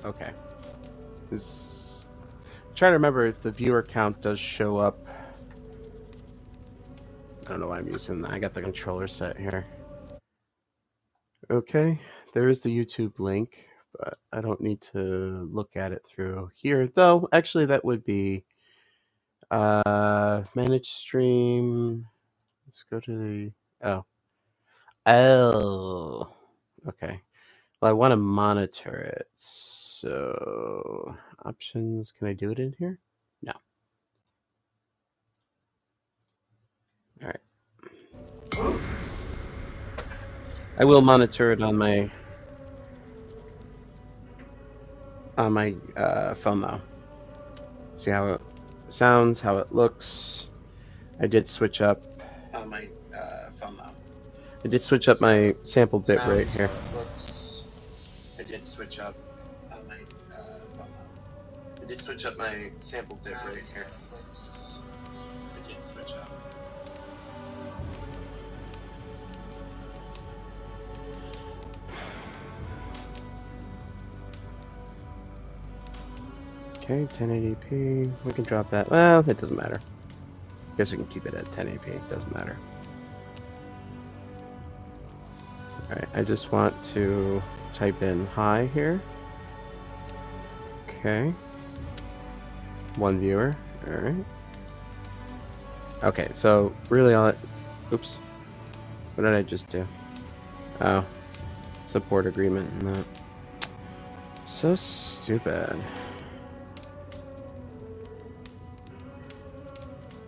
Okay. This... I'm trying to remember if the viewer count does show up. I don't know why I'm using that. I got the controller set here. Okay, there is the YouTube link, but I don't need to look at it through here. Though, actually, that would be manage stream. Let's go to the... Oh. Okay. Well, I want to monitor it. So, options. Can I do it in here? No. All right. I will monitor it on my phone though. See how it sounds, how it looks. I did switch up on my phone though. I did switch up my sample bit rate here. I did switch up on my phone though. I did switch up my sample bit rate here. I did switch up. Okay, 1080p. We can drop that. Well, it doesn't matter. I guess we can keep it at 1080p. It doesn't matter. Alright, I just want to type in hi here. Okay. One viewer. Alright. Okay, so really all it... Oops. What did I just do? Oh. Support agreement and that. So stupid.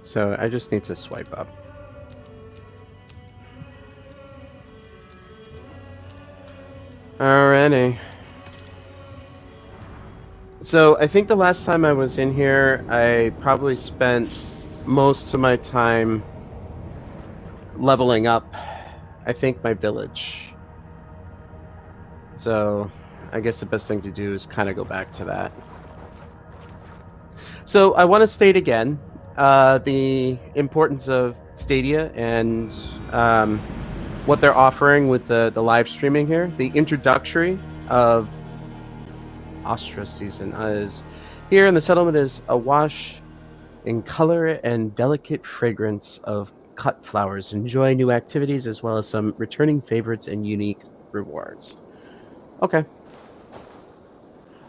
So I just need to swipe up. Alrighty. So I think the last time I was in here, I probably spent most of my time leveling up, I think, my village. So I guess the best thing to do is kind of go back to that. So I want to state again the importance of Stadia and what they're offering with the live streaming here. The introductory of Astra season is here, and the settlement is awash in color and delicate fragrance of cut flowers. Enjoy new activities as well as some returning favorites and unique rewards. Okay.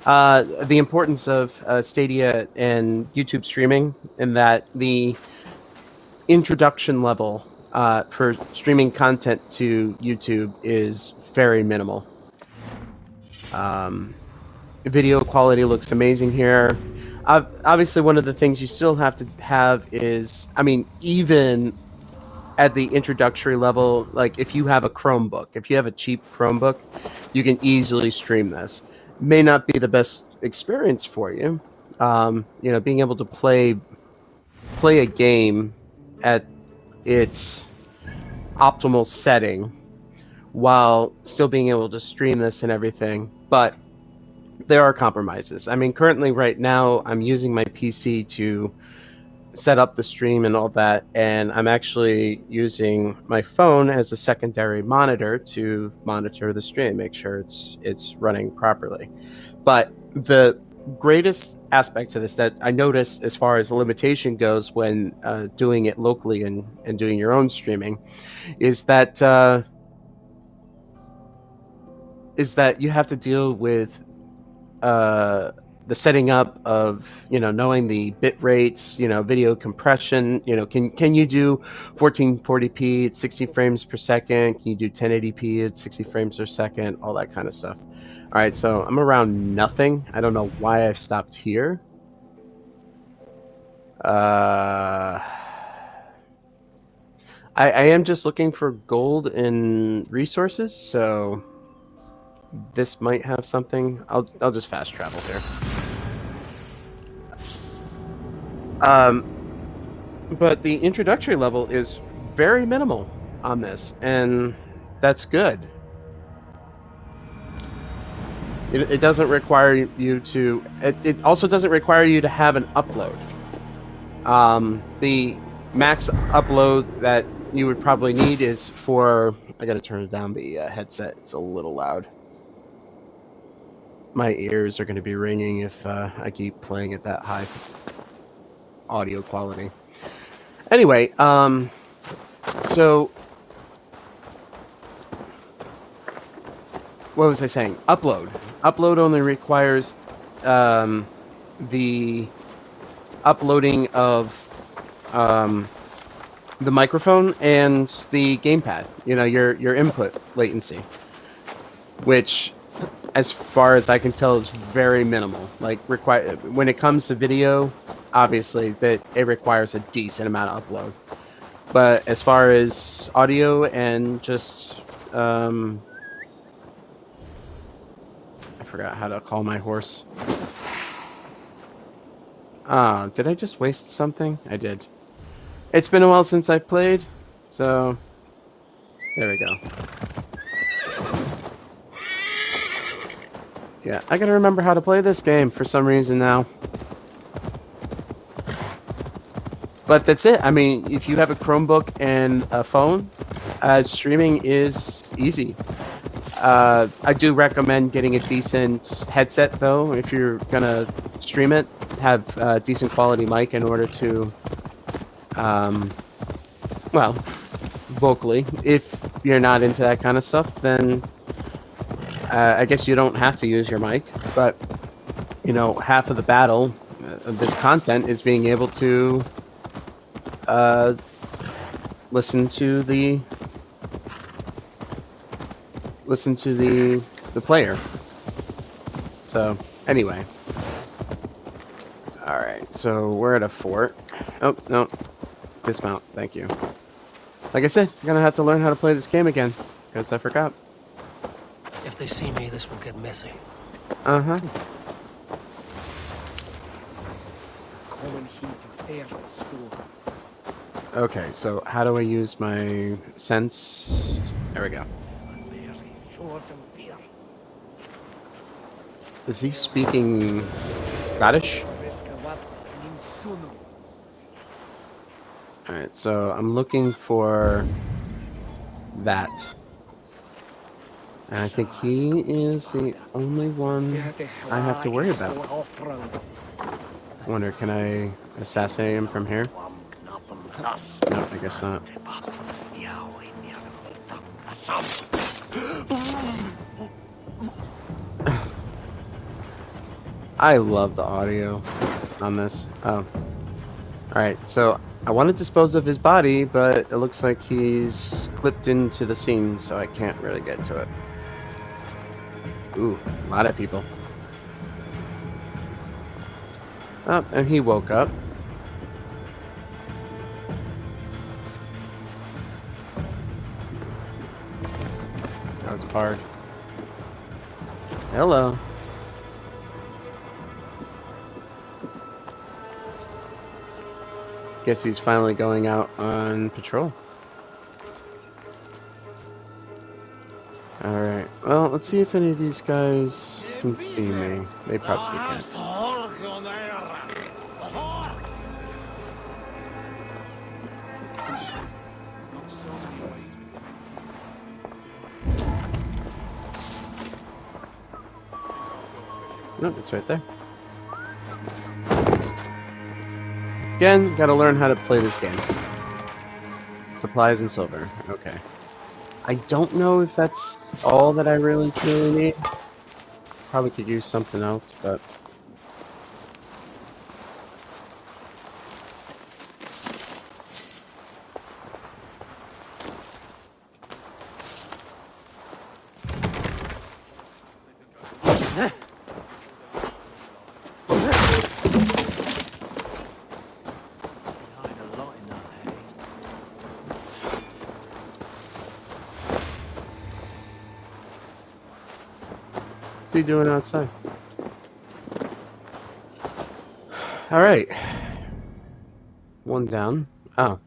The importance of Stadia and YouTube streaming, in that the introduction level for streaming content to YouTube is very minimal. Video quality looks amazing here. Obviously, one of the things you still have to have is, I mean, even at the introductory level, like if you have a Chromebook, if you have a cheap Chromebook, you can easily stream this. May not be the best experience for you. You know, being able to play a game at its optimal setting while still being able to stream this and everything, but there are compromises. I mean, currently right now I'm using my PC to set up the stream and all that, and I'm actually using my phone as a secondary monitor to monitor the stream, make sure it's running properly. But the greatest aspect to this that I noticed as far as the limitation goes when doing it locally and doing your own streaming is that you have to deal with the setting up of, you know, knowing the bit rates, you know, video compression, you know, can you do 1440p at 60 frames per second? Can you do 1080p at 60 frames per second? All that kind of stuff. All right, so I'm around nothing. I don't know why I stopped here. I am just looking for gold and resources, so this might have something. I'll just fast travel here. But the introductory level is very minimal on this, and that's good. It doesn't require you to... It also doesn't require you to have an upload. The max upload that you would probably need is for... I gotta turn down the headset. It's a little loud. my ears are going to be ringing if I keep playing at that high audio quality. Anyway, so what was I saying? Upload. Upload only requires the uploading of the microphone and the gamepad. You know, your input latency, which, as far as I can tell, is very minimal. Like, when it comes to video, obviously that it requires a decent amount of upload. But as far as audio and just I forgot how to call my horse. Did I just waste something? I did. It's been a while since I played, so there we go. Yeah, I gotta remember how to play this game for some reason now. But that's it. I mean, if you have a Chromebook and a phone, streaming is easy. I do recommend getting a decent headset, though, if you're gonna stream it. Have a decent quality mic in order to, well, vocally. If you're not into that kind of stuff, then I guess you don't have to use your mic. But, you know, half of the battle of this content is being able to listen to the player. So anyway, all right. So we're at a fort. Oh no, dismount. Thank you. Like I said, I'm gonna have to learn how to play this game again because I forgot. If they see me, this will get messy. Uh-huh. Okay, so how do I use my sense? There we go. Is he speaking Scottish? Alright, so I'm looking for that. And I think he is the only one I have to worry about. I wonder, can I assassinate him from here? No, I guess not. I love the audio on this. Oh. Alright, so I want to dispose of his body, but it looks like he's clipped into the scene, so I can't really get to it. Ooh, a lot of people. Oh, and he woke up. Oh, it's Pard. Hello. Guess he's finally going out on patrol. Alright, well, let's see if any of these guys can see me. They probably can. Nope, it's right there. Again, gotta learn how to play this game. Supplies and silver. Okay. I don't know if that's all that I really truly need. Probably could use something else, but... What's he doing outside? Alright. One down. Oh.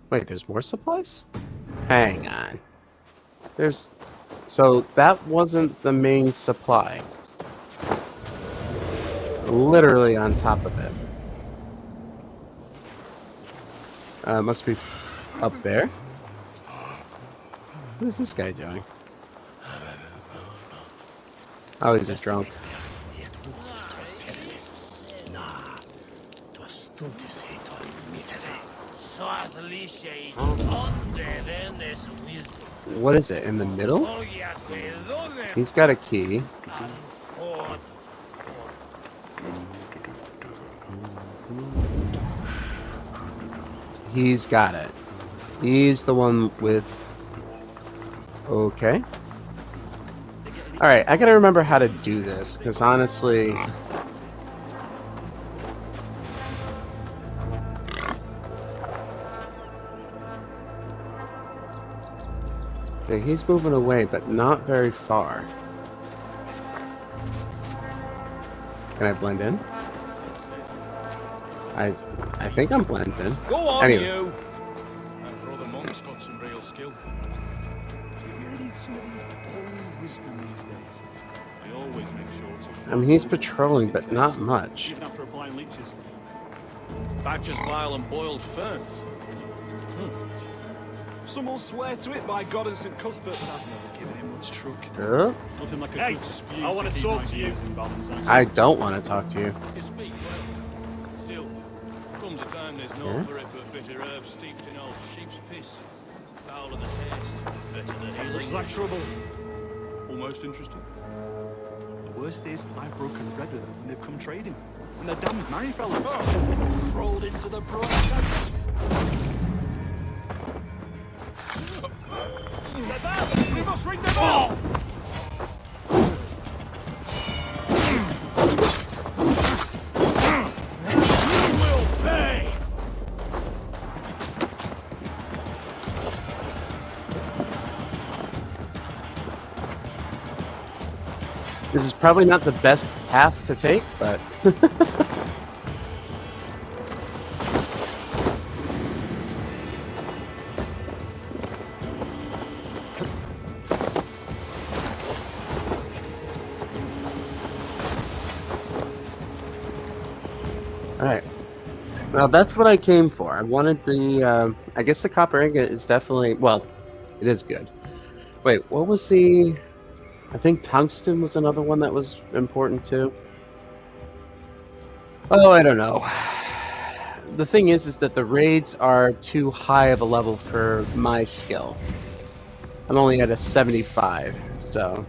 Wait, there's more supplies? Hang on. So that wasn't the main supply. Literally on top of it. Must be up there. What is this guy doing? Oh, he's a drunk. What is it, in the middle? He's got a key. He's got it. He's the one with... Okay. Alright, I gotta remember how to do this, because honestly... Okay, he's moving away, but not very far. Can I blend in? I think I'm blended in. Go on, anyway. you! That brother Monk's got some real skill. You need some of the old wisdom these days. I always make sure to... I mean, he's patrolling, but not much. Even after applying leeches. Badger's bile and boiled ferns. Some will swear to it, by God and St. Cuthbert, but I've never given him much truck. Nothing like a good spew. I want to talk to you. I don't want to talk to you. You speak well. Still, comes a time there's no for it but bitter herbs steeped in old sheep's piss. Foul in the taste, better than healing. What's that trouble? Almost interesting. The worst is, I've broken bread with them when they've come trading. And they're damned marry fellows. Oh. Rolled into the broad. We must ring them all! You will pay! This is probably not the best path to take, but... Alright. Well, that's what I came for. I wanted the, I guess the copper ingot is definitely... Well, it is good. Wait, what was the... I think tungsten was another one that was important too. Oh, I don't know. The thing is that the raids are too high of a level for my skill. I'm only at a 75, so...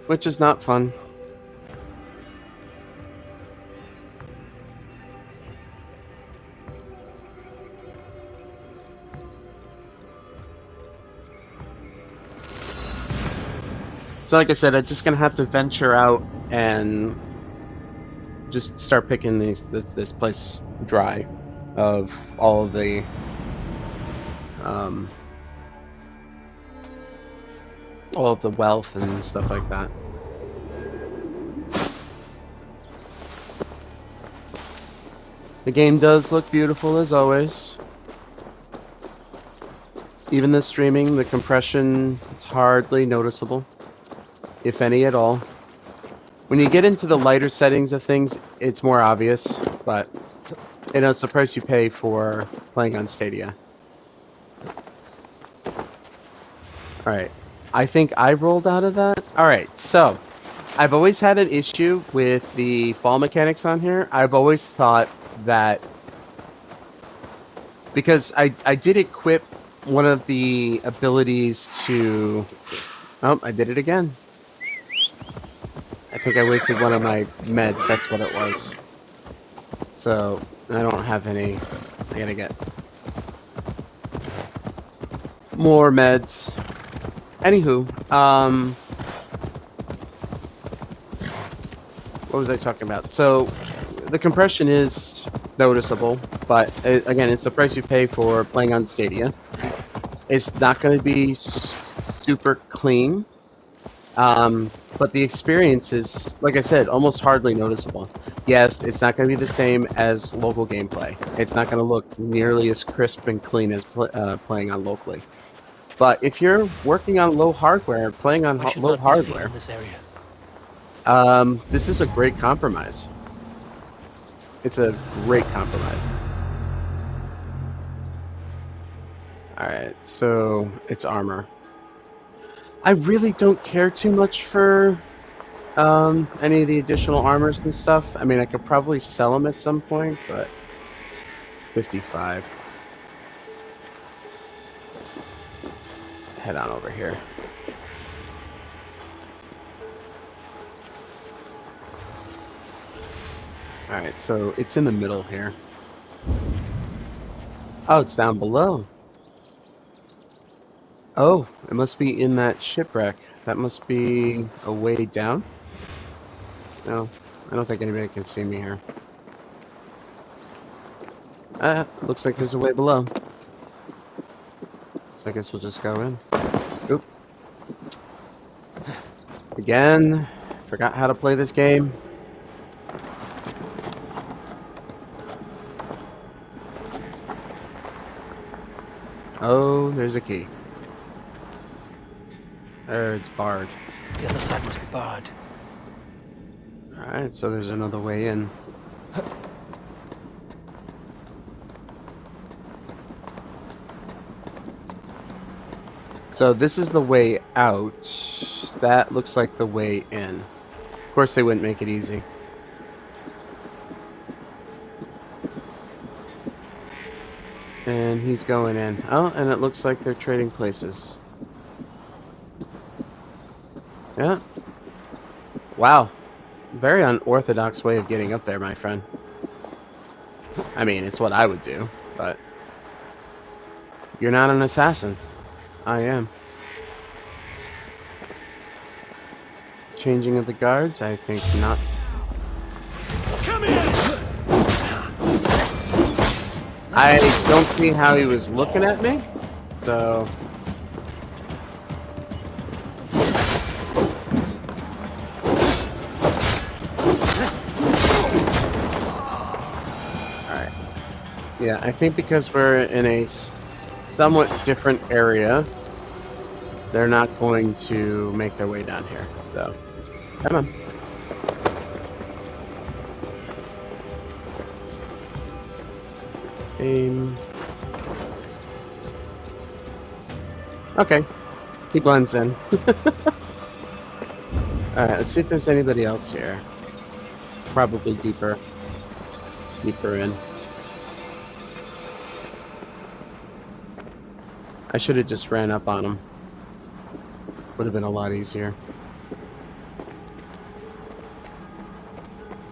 Which is not fun. So like I said, I'm just gonna have to venture out and just start picking this place dry of all of the wealth and stuff like that. The game does look beautiful as always. Even the streaming, the compression, it's hardly noticeable, if any at all. When you get into the lighter settings of things, it's more obvious, but you know, it's the price you pay for playing on Stadia. Alright, I think I rolled out of that. Alright, so I've always had an issue with the fall mechanics on here. I've always thought that because I did equip one of the abilities to... Oh, I did it again. I think I wasted one of my meds, that's what it was. So, I don't have any. I gotta get more meds. Anywho, what was I talking about? So, the compression is noticeable, but again, it's the price you pay for playing on Stadia. It's not going to be super clean. But the experience is, like I said, almost hardly noticeable. Yes, it's not going to be the same as local gameplay. It's not going to look nearly as crisp and clean as playing on locally. But if you're working on low hardware, playing on low hardware, this is a great compromise. It's a great compromise. Alright, so it's armor. I really don't care too much for Any of the additional armors and stuff? I mean, I could probably sell them at some point, but 55. Head on over here. Alright, so it's in the middle here. Oh, it's down below. Oh, it must be in that shipwreck. That must be a way down. No, I don't think anybody can see me here. Looks like there's a way below. So I guess we'll just go in. Oop. Again, forgot how to play this game. Oh, there's a key. There, it's barred. The other side must be barred. Alright, so there's another way in. So this is the way out. That looks like the way in. Of course they wouldn't make it easy. And he's going in. Oh, and it looks like they're trading places. Yeah. Wow. Very unorthodox way of getting up there, my friend. I mean, it's what I would do, but... You're not an assassin. I am. Changing of the guards? I think not. Come here! I don't see how he was looking at me, so... Alright. Yeah, I think because we're in a somewhat different area, they're not going to make their way down here, so... Come on. Aim. Okay. He blends in. Alright, let's see if there's anybody else here. Probably deeper. Deeper in. I should have just ran up on him. Would have been a lot easier.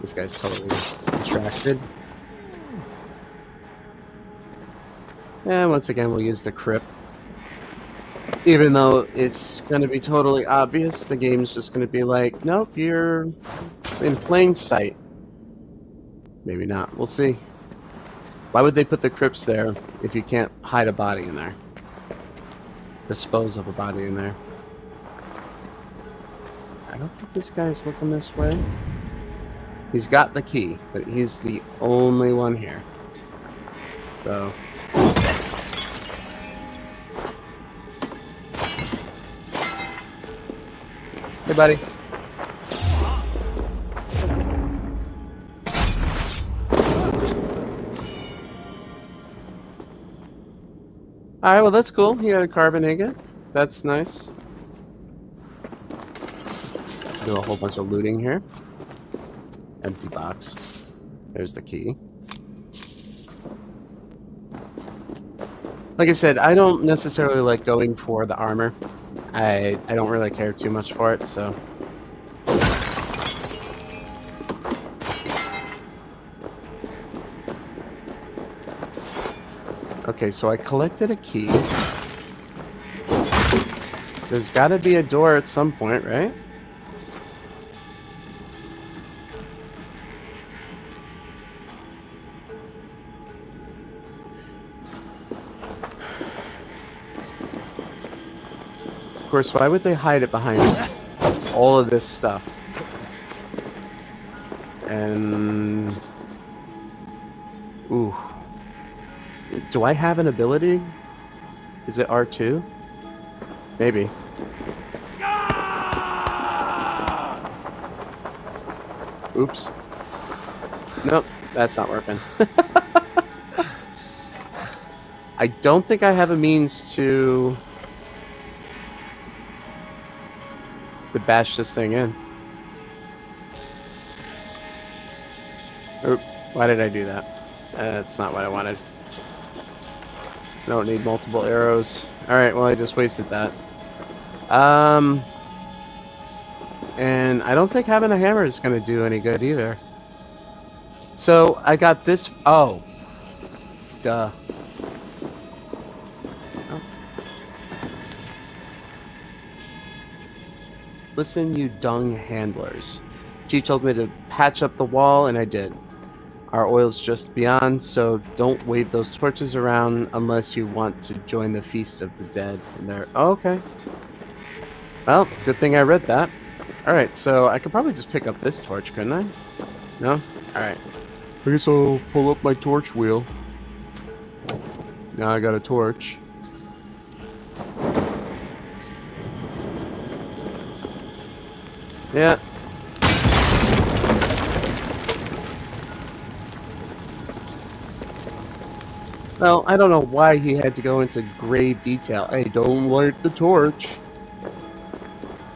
This guy's totally distracted. And once again, we'll use the crypt. Even though it's going to be totally obvious, the game's just going to be like, nope, you're in plain sight. Maybe not. We'll see. Why would they put the crypts there if you can't hide a body in there? Dispose of a body in there. I don't think this guy's looking this way. He's got the key, but he's the only one here. So... Hey, buddy. Alright, well that's cool. He got a carbon ingot. That's nice. Do a whole bunch of looting here. Empty box. There's the key. Like I said, I don't necessarily like going for the armor. I don't really care too much for it, so... Okay, so I collected a key. There's gotta be a door at some point, right? Of course, why would they hide it behind all of this stuff? And... Ooh. Do I have an ability? Is it R2? Maybe. Oops. Nope, that's not working. I don't think I have a means to bash this thing in. Oop, why did I do that? That's not what I wanted. I don't need multiple arrows. Alright, well I just wasted that. And I don't think having a hammer is going to do any good either. So I got this. Oh, duh. Oh. Listen, you dung handlers. Chief told me to patch up the wall, and I did. Our oil's just beyond, so don't wave those torches around unless you want to join the feast of the dead. And they're okay. Well, good thing I read that. Alright, so I could probably just pick up this torch, couldn't I? No? Alright. I guess I'll pull up my torch wheel. Now I got a torch. Yeah. Well, I don't know why he had to go into grave detail. I don't like the torch.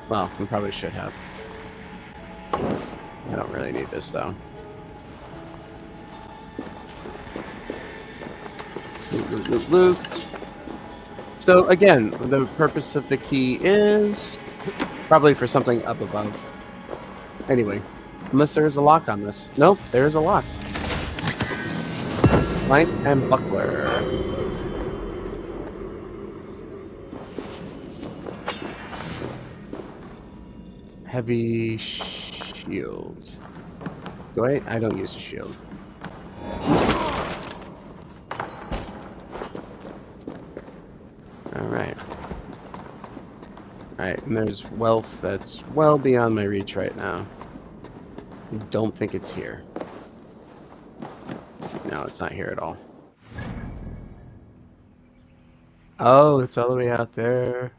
Well, we probably should have. I don't really need this, though. Loot, loot, loot. So, again, the purpose of the key is probably for something up above. Anyway, unless there's a lock on this. Nope, there's a lock. Plank and buckler. Heavy shield. Do I don't use a shield. Alright. Alright, and there's wealth that's well beyond my reach right now. I don't think it's here. No, it's not here at all. Oh, it's all the way out there.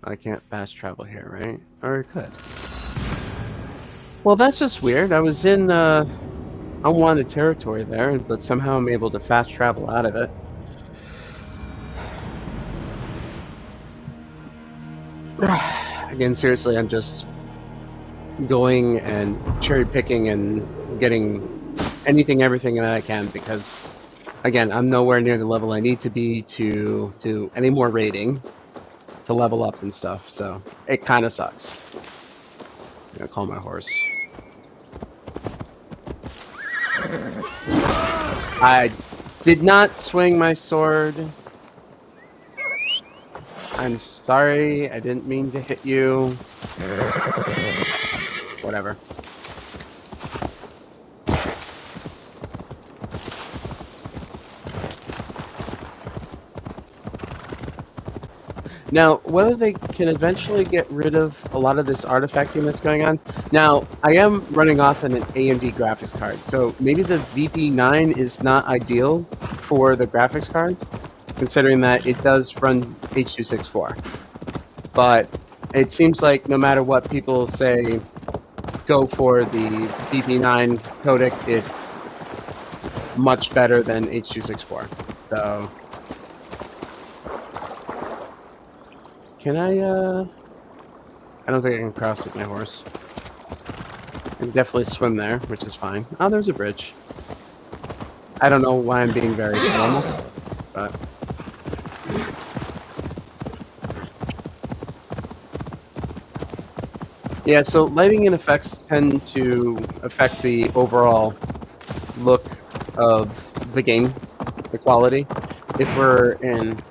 I can't fast travel here, right? Or it could. Well, that's just weird. I was in unwanted territory there, but somehow I'm able to fast travel out of it. Again, seriously, I'm just going and cherry picking and getting everything that I can because, again, I'm nowhere near the level I need to be to do any more raiding to level up and stuff, so it kind of sucks. I'm gonna call my horse. I did not swing my sword. I'm sorry, I didn't mean to hit you. Whatever. Now, whether they can eventually get rid of a lot of this artifacting that's going on. Now, I am running off an AMD graphics card, so maybe the VP9 is not ideal for the graphics card, considering that it does run H.264. But it seems like no matter what people say, go for the VP9 codec, it's much better than H.264. So... Can I don't think I can cross with my horse. I can definitely swim there, which is fine. Oh, there's a bridge. I don't know why I'm being very formal, but... Yeah, so lighting and effects tend to affect the overall look of the game, the quality. If we're in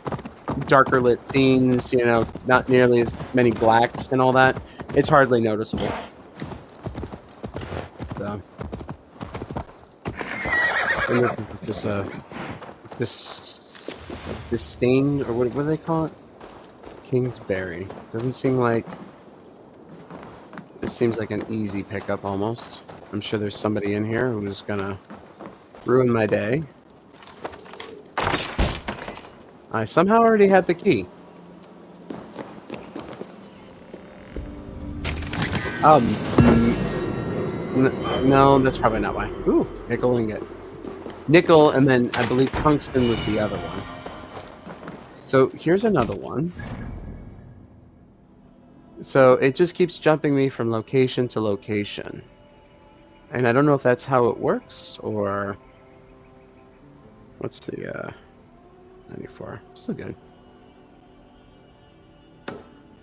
darker lit scenes, you know, not nearly as many blacks and all that, it's hardly noticeable. So, just disdain, or what do they call it? Kingsbury. Doesn't seem like. It seems like an easy pickup almost. I'm sure there's somebody in here who's gonna ruin my day. I somehow already had the key. No, that's probably not why. Ooh, nickel ingot. Nickel, and then I believe tungsten was the other one. So here's another one. So it just keeps jumping me from location to location. And I don't know if that's how it works, or... What's the, 94? Still good.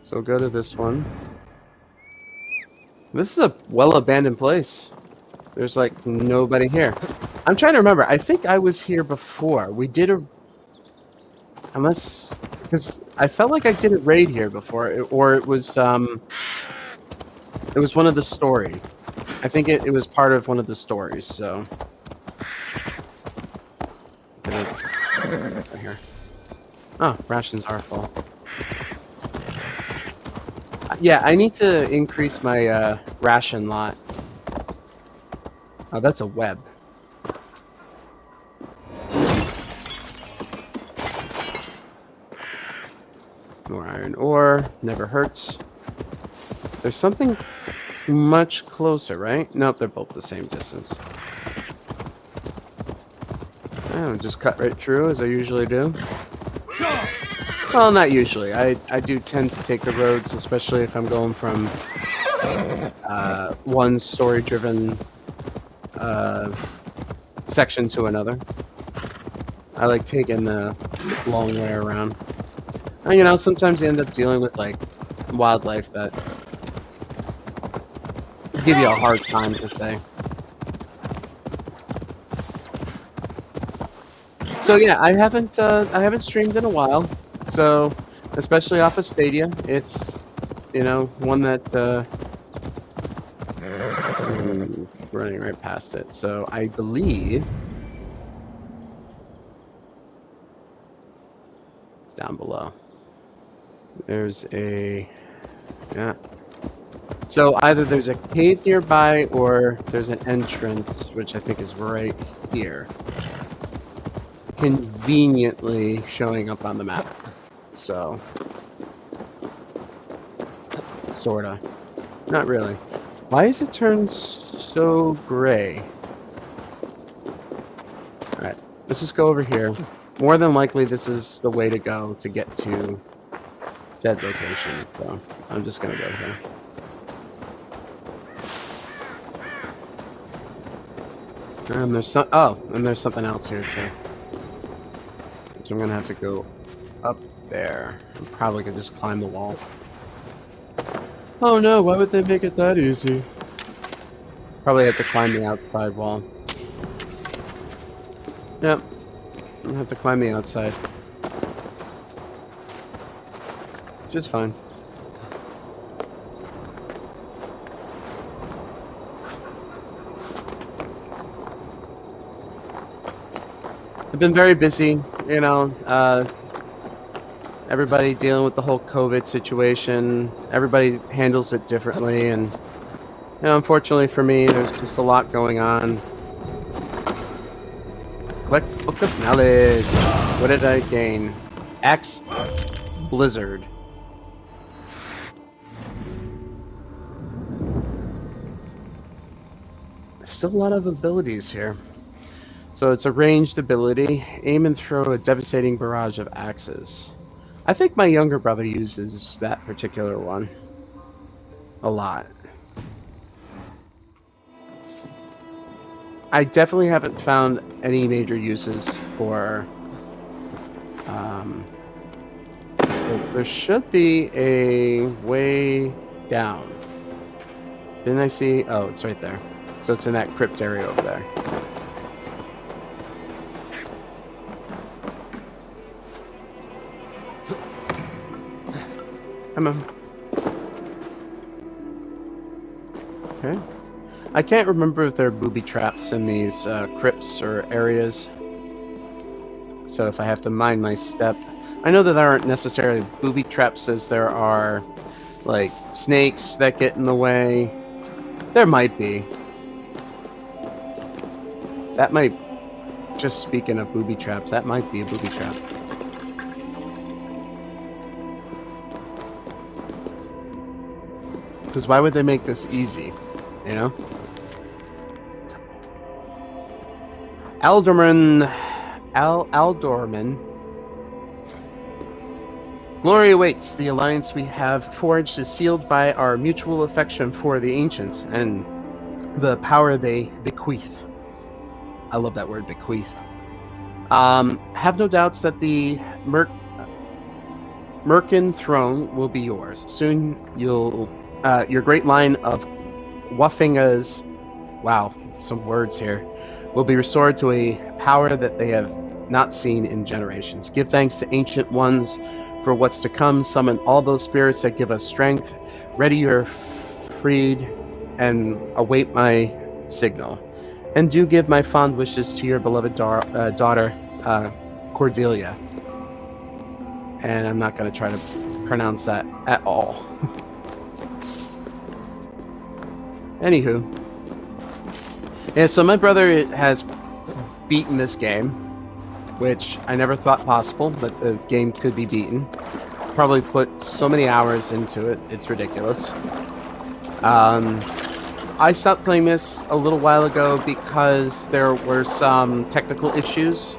So we'll go to this one. This is a well-abandoned place. There's, like, nobody here. I'm trying to remember. I think I was here before. We did a... Unless... Because I felt like I did a raid here before. Or it was, It was one of the story. I think it was part of one of the stories, so... Right here. Oh, rations are full. Yeah, I need to increase my ration lot. Oh, that's a web. More iron ore, never hurts. There's something much closer, right? Nope, they're both the same distance. Oh, just cut right through as I usually do. Well, not usually. I do tend to take the roads, especially if I'm going from one story-driven section to another. I like taking the long way around. And, you know, sometimes you end up dealing with, like, wildlife that give you a hard time to say. So yeah, I haven't streamed in a while. So, especially off of Stadia, it's, you know, one that running right past it. So I believe it's down below. There's a So either there's a cave nearby or there's an entrance, which I think is right here. Conveniently showing up on the map. So, sorta. Not really. Why is it turned so gray? Alright, let's just go over here. More than likely this is the way to go to get to said location. So, I'm just gonna go here. And there's and there's something else here too. So I'm gonna have to go up there. I'm probably gonna just climb the wall. Oh no, why would they make it that easy? Probably have to climb the outside wall. Yep. I'm gonna have to climb the outside. Just fine. I've been very busy, you know, everybody dealing with the whole COVID situation. Everybody handles it differently, and, you know, unfortunately for me, there's just a lot going on. Collect Book of Knowledge. What did I gain? Axe Blizzard. Still a lot of abilities here. So it's a ranged ability. Aim and throw a devastating barrage of axes. I think my younger brother uses that particular one a lot. I definitely haven't found any major uses for... so there should be a way down. Didn't I see? Oh, it's right there. So it's in that crypt area over there. Come on. Okay. I can't remember if there are booby traps in these crypts or areas. So if I have to mind my step. I know that there aren't necessarily booby traps as there are, like, snakes that get in the way. There might be. That might, just speaking of booby traps, that might be a booby trap. Because why would they make this easy? You know? Aldorman. Glory awaits. The alliance we have forged is sealed by our mutual affection for the ancients and the power they bequeath. I love that word, bequeath. Have no doubts that the Merkin throne will be yours. Soon your great line of Wuffingas, wow, some words here, will be restored to a power that they have not seen in generations. Give thanks to ancient ones for what's to come. Summon all those spirits that give us strength. Ready your freed and await my signal. And do give my fond wishes to your beloved daughter, Cordelia. And I'm not going to try to pronounce that at all. Anywho. Yeah, so my brother has beaten this game, which I never thought possible, that the game could be beaten. He's probably put so many hours into it, it's ridiculous. I stopped playing this a little while ago because there were some technical issues,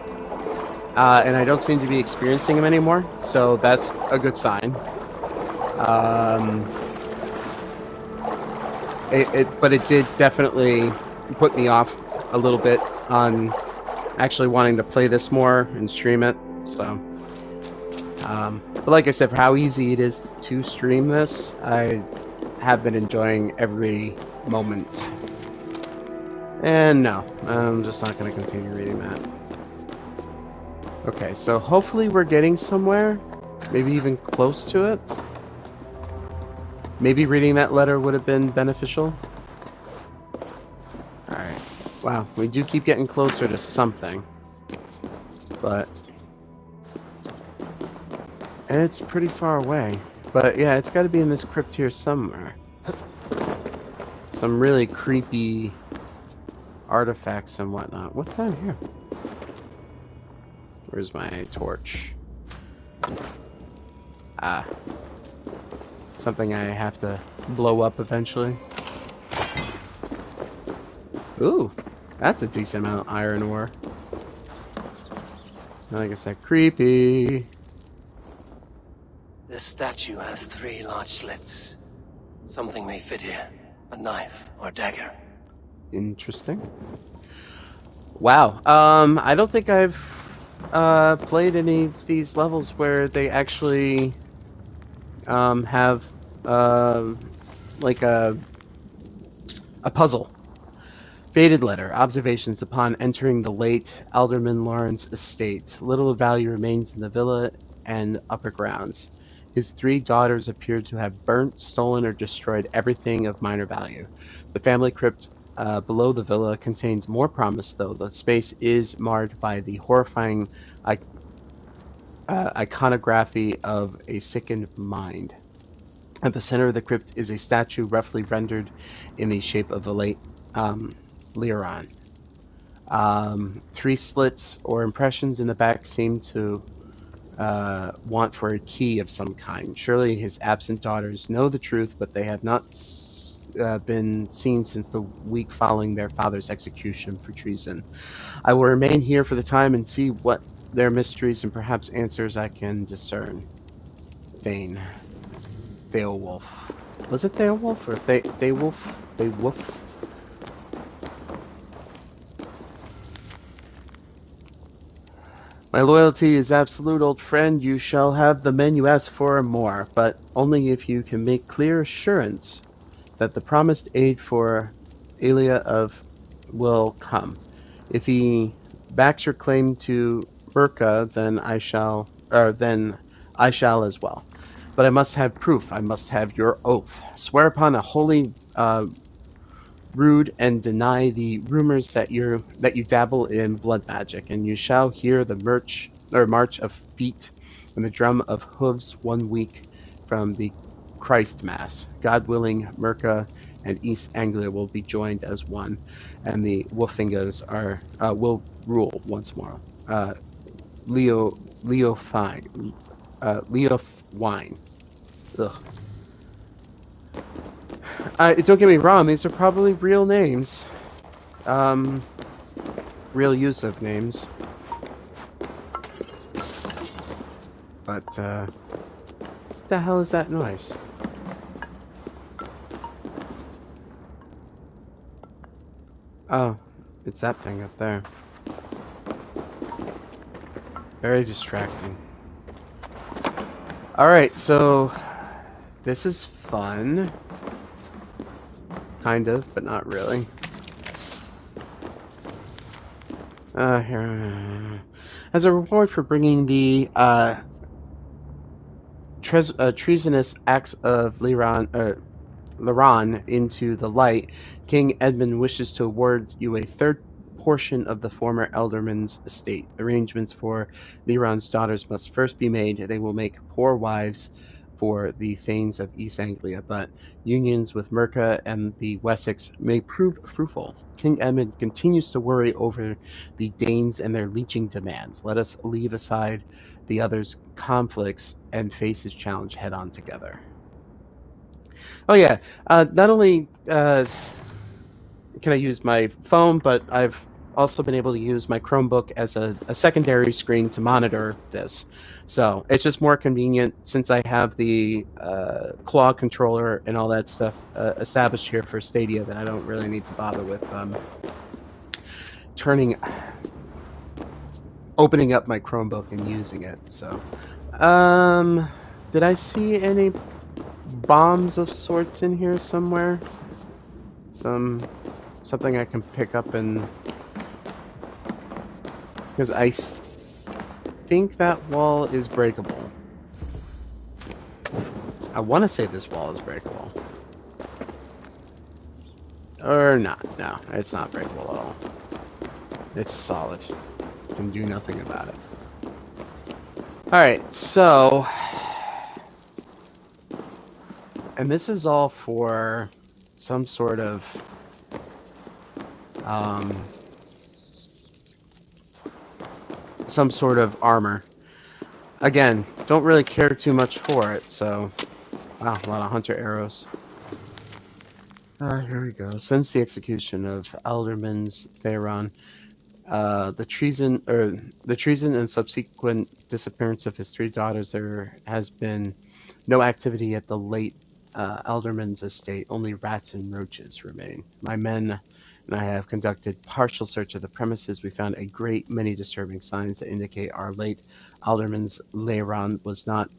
and I don't seem to be experiencing them anymore, so that's a good sign. But it did definitely put me off a little bit on actually wanting to play this more and stream it. So, but like I said, for how easy it is to stream this, I have been enjoying every moment. And no, I'm just not going to continue reading that. Okay, so hopefully we're getting somewhere, maybe even close to it. Maybe reading that letter would have been beneficial. Alright. Wow, we do keep getting closer to something. But it's pretty far away. But yeah, it's got to be in this crypt here somewhere. Some really creepy artifacts and whatnot. What's down here? Where's my torch? Ah. Something I have to blow up eventually. Ooh, that's a decent amount of iron ore. Like I said, creepy. This statue has 3 large slits. Something may fit here. A knife or dagger. Interesting. Wow. I don't think I've played any of these levels where they actually have like a puzzle. Faded letter. Observations upon entering the late Alderman Lawrence estate. Little of value remains in the villa and upper grounds. His 3 daughters appear to have burnt, stolen, or destroyed everything of minor value. The family crypt below the villa contains more promise, though the space is marred by the horrifying iconography of a sickened mind. At the center of the crypt is a statue roughly rendered in the shape of a late Leoron. 3 slits or impressions in the back seem to want for a key of some kind. Surely his absent daughters know the truth, but they have not been seen since the week following their father's execution for treason. I will remain here for the time and see what their mysteries and perhaps answers I can discern. Thane. Theowulf. Was it Theowulf or Theywolf? Theywolf? My loyalty is absolute, old friend. You shall have the men you ask for and more, but only if you can make clear assurance that the promised aid for Elia will come. If he backs your claim to Merca, then I shall as well. But I must have proof. I must have your oath. Swear upon a holy rood and deny the rumors that you dabble in blood magic, and you shall hear the march of feet and the drum of hooves 1 week from the Christ Mass. God willing, Merca and East Anglia will be joined as one, and the Wolfingas will rule once more. Leo Wine. Ugh. Don't get me wrong, these are probably real names. Real use of names. But, what the hell is that noise? Oh, it's that thing up there. Very distracting. Alright, so this is fun. Kind of, but not really. Here. As a reward for bringing the treasonous acts of Liran into the light, King Edmund wishes to award you a third portion of the former Elderman's estate. Arrangements for Liran's daughters must first be made. They will make poor wives for the Thanes of East Anglia, but unions with Mercia and the Wessex may prove fruitful. King Edmund continues to worry over the Danes and their leeching demands. Let us leave aside the others' conflicts and face his challenge head on together. Oh yeah, not only can I use my phone, but I've also been able to use my Chromebook as a secondary screen to monitor this. So it's just more convenient since I have the claw controller and all that stuff established here for Stadia that I don't really need to bother with opening up my Chromebook and using it. So, did I see any bombs of sorts in here somewhere? Something I can pick up and... Because I think that wall is breakable. I want to say this wall is breakable. Or not. No, it's not breakable at all. It's solid. Can do nothing about it. Alright, so... And this is all for some sort of... some sort of armor. Again, don't really care too much for it, so... Wow, a lot of hunter arrows. Here we go. Since the execution of Alderman's Theron, the treason and subsequent disappearance of his three daughters, there has been no activity at the late Alderman's estate. Only rats and roaches remain. My men and I have conducted partial search of the premises. We found a great many disturbing signs that indicate our late Alderman's Leiron was not...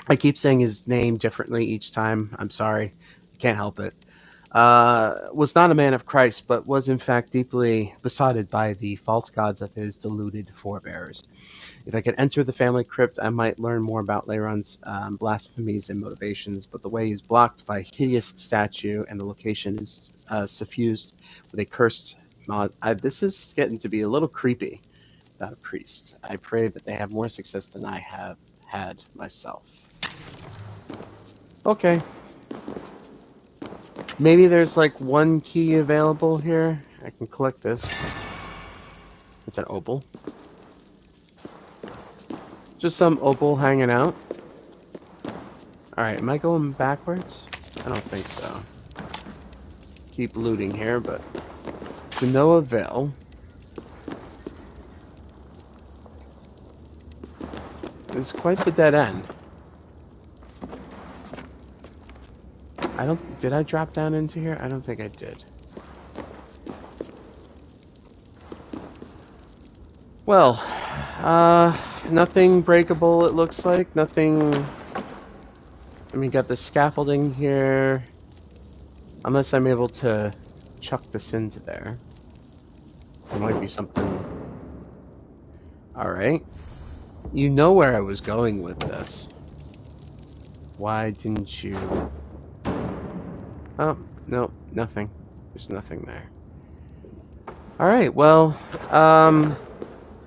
I keep saying his name differently each time. I'm sorry. Can't help it. Was not a man of Christ, but was in fact deeply besotted by the false gods of his deluded forebears. If I could enter the family crypt, I might learn more about Leiron's blasphemies and motivations, but the way is blocked by a hideous statue, and the location is suffused with a cursed... this is getting to be a little creepy about a priest. I pray that they have more success than I have had myself. Okay. Maybe there's like one key available here. I can collect this. It's an opal. Just some opal hanging out. Alright, am I going backwards? I don't think so. Keep looting here, but to no avail. It's quite the dead end. Did I drop down into here? I don't think I did. Well, nothing breakable, it looks like. Nothing... I mean, got the scaffolding here. Unless I'm able to chuck this into there. There might be something... Alright. You know where I was going with this. Why didn't you... Oh, no, nothing. There's nothing there. Alright, well,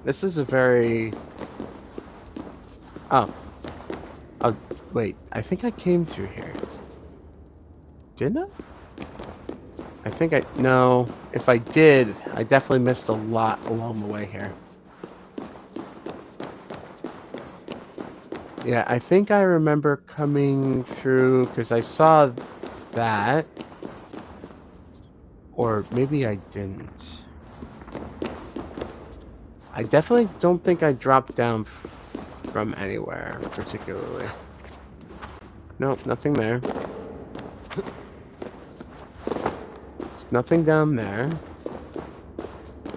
this is a very... Oh, wait, I think I came through here. Didn't I? I think I... No, if I did, I definitely missed a lot along the way here. Yeah, I think I remember coming through, because I saw that. Or maybe I didn't. I definitely don't think I dropped down from anywhere, particularly. Nope, nothing there. There's nothing down there.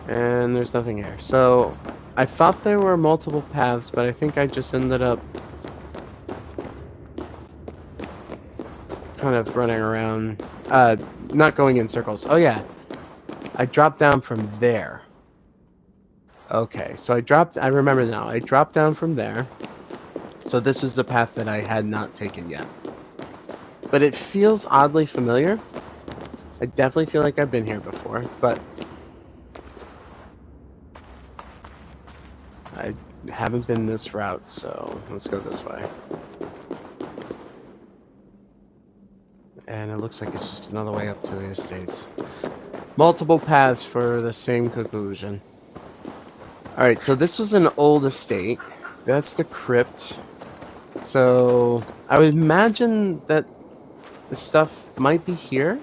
And there's nothing here. So, I thought there were multiple paths, but I think I just ended up kind of running around, not going in circles. Oh yeah, I dropped down from there. Okay, so I remember now, I dropped down from there. So this was the path that I had not taken yet. But it feels oddly familiar. I definitely feel like I've been here before, but I haven't been this route, so let's go this way. And it looks like it's just another way up to the estates. Multiple paths for the same conclusion. Alright, so this was an old estate. That's the crypt. So I would imagine that the stuff might be here.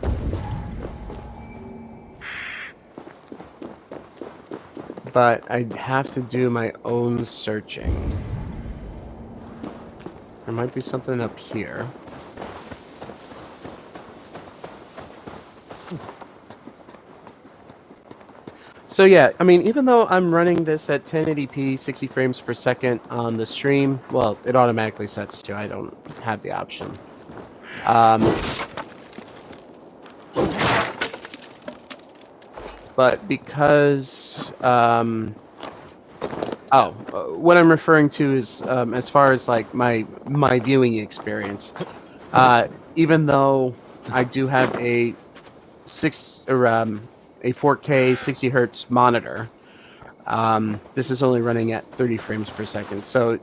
But I'd have to do my own searching. There might be something up here. So yeah, I mean, even though I'm running this at 1080p, 60 frames per second on the stream, well, it automatically sets to. I don't have the option. But because, what I'm referring to is, as far as like my viewing experience, even though I do have a 4K 60 hertz monitor, this is only running at 30 frames per second. So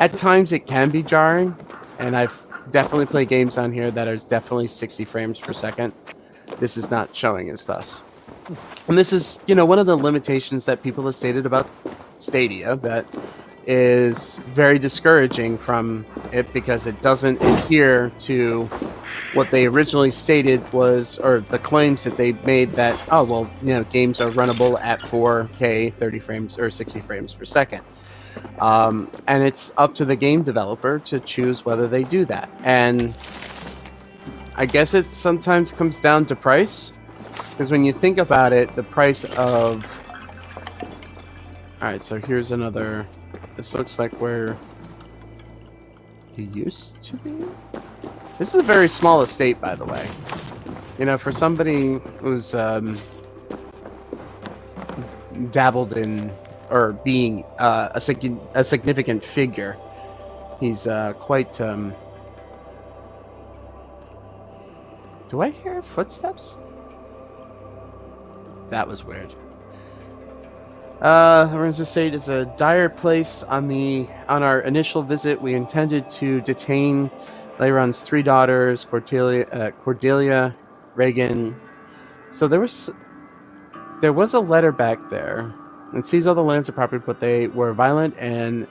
at times it can be jarring, and I've definitely played games on here that are definitely 60 frames per second. This is not showing as thus. And this is, you know, one of the limitations that people have stated about Stadia that is very discouraging from it, because it doesn't adhere to what they originally stated was, or the claims that they made that, oh, well, you know, games are runnable at 4K 30 frames or 60 frames per second. And it's up to the game developer to choose whether they do that. And I guess it sometimes comes down to price. Because when you think about it, the price of... Alright, so here's another... This looks like where he used to be? This is a very small estate, by the way. You know, for somebody who's dabbled in, or being a significant figure, he's quite... Do I hear footsteps? That was weird. Lorenz Estate is a dire place. On our initial visit, we intended to detain Leiron's 3 daughters, Cordelia, Reagan. So there was a letter back there. It seized all the lands and property, but they were violent and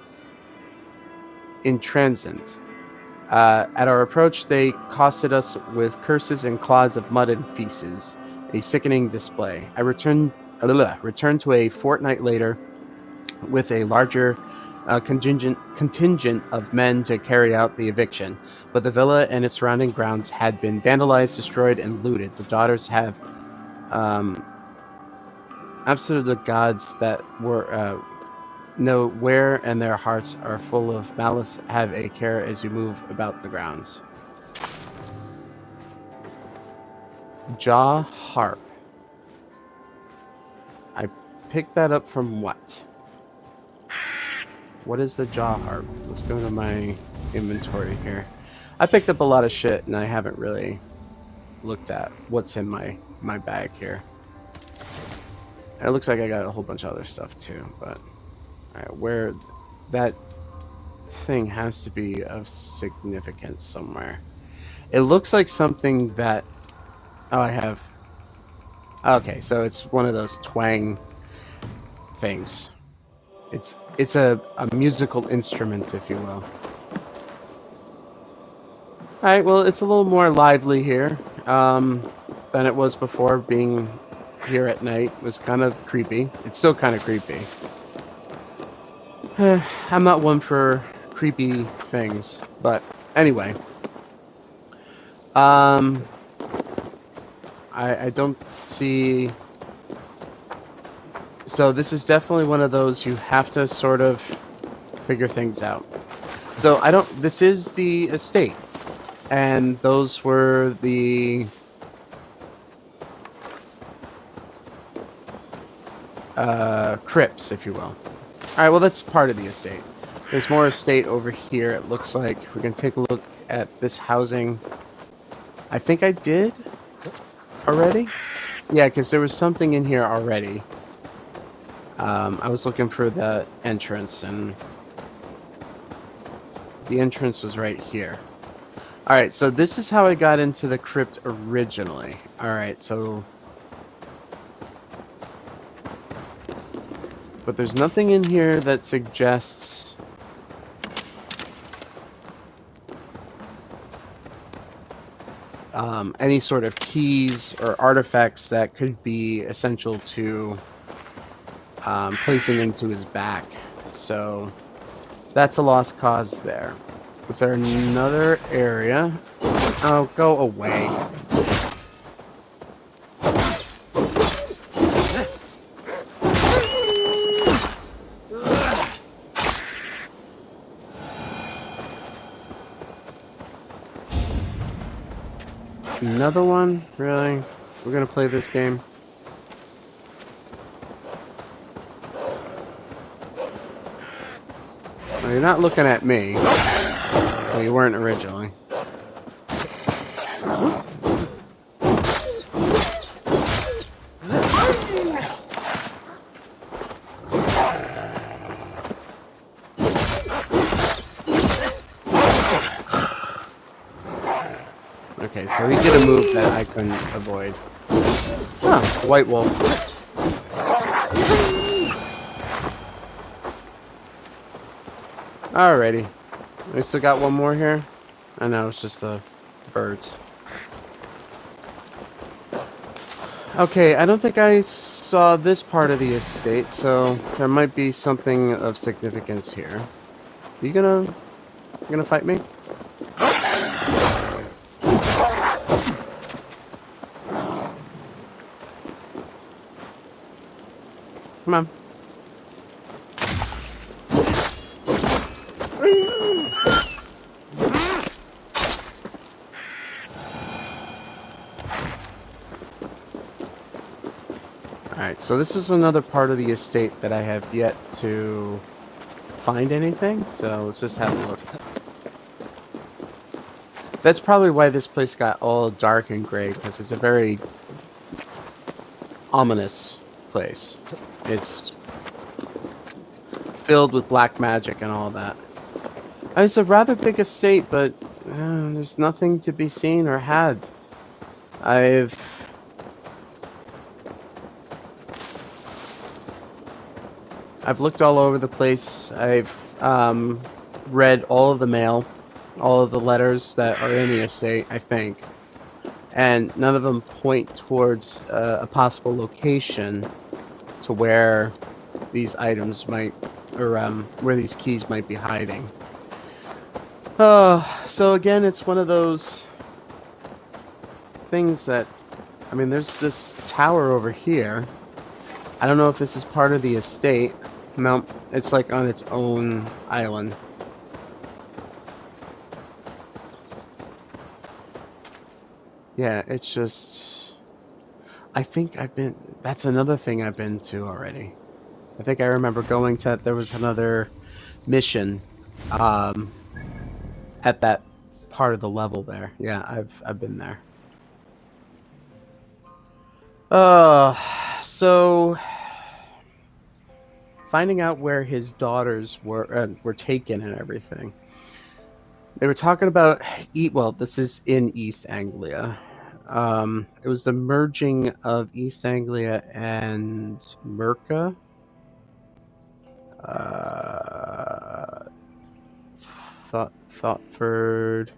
intransigent. At our approach, they accosted us with curses and clods of mud and feces. A sickening display. I returned to a fortnight later with a larger contingent of men to carry out the eviction, but the villa and its surrounding grounds had been vandalized, destroyed, and looted. The daughters have absolutely the gods that were know where, and their hearts are full of malice. Have a care as you move about the grounds. Jaw harp. I picked that up from what? What is the jaw harp? Let's go to my inventory here. I picked up a lot of shit and I haven't really looked at what's in my bag here. It looks like I got a whole bunch of other stuff too, but alright, where that thing has to be of significance somewhere. It looks like something that... Oh, I have... Okay, so it's one of those twang things. It's a musical instrument, if you will. Alright, well, it's a little more lively here than it was before. Being here at night was kind of creepy. It's still kind of creepy. I'm not one for creepy things, but anyway. I don't see So this is definitely one of those you have to sort of figure things out. So I don't. This is the estate, and those were the crypts, if you will. All right. Well, that's part of the estate. There's more estate over here. It looks like we can take a look at this housing. I think I did already. Yeah, because there was something in here already. I was looking for the entrance, and the entrance was right here. Alright, so this is how I got into the crypt originally. Alright, so... But there's nothing in here that suggests... any sort of keys or artifacts that could be essential to placing into his back. So that's a lost cause there. Is there another area? Oh, go away. Another one? Really? We're gonna play this game? Well, you're not looking at me. Well, you weren't originally. Okay, so he did a move that I couldn't avoid. Huh, white wolf. Alrighty. We still got one more here? I know, it's just the birds. Okay, I don't think I saw this part of the estate, so there might be something of significance here. You gonna fight me? Come on. Alright, so this is another part of the estate that I have yet to find anything, so let's just have a look. That's probably why this place got all dark and gray, because it's a very ominous place. It's filled with black magic and all that. It's a rather big estate, but there's nothing to be seen or had. I've looked all over the place. I've read all of the mail, all of the letters that are in the estate, I think. And none of them point towards a possible location to where these items might, or where these keys might be hiding. So again, it's one of those things that, I mean, there's this tower over here. I don't know if this is part of the estate. No, it's like on its own island. Yeah, it's just... I think I've been... That's another thing I've been to already. I think I remember going to... There was another mission at that part of the level there. Yeah, I've been there. So... Finding out where his daughters were taken and everything. They were talking about... Well, this is in East Anglia. It was the merging of East Anglia and Merca. Thoughtford.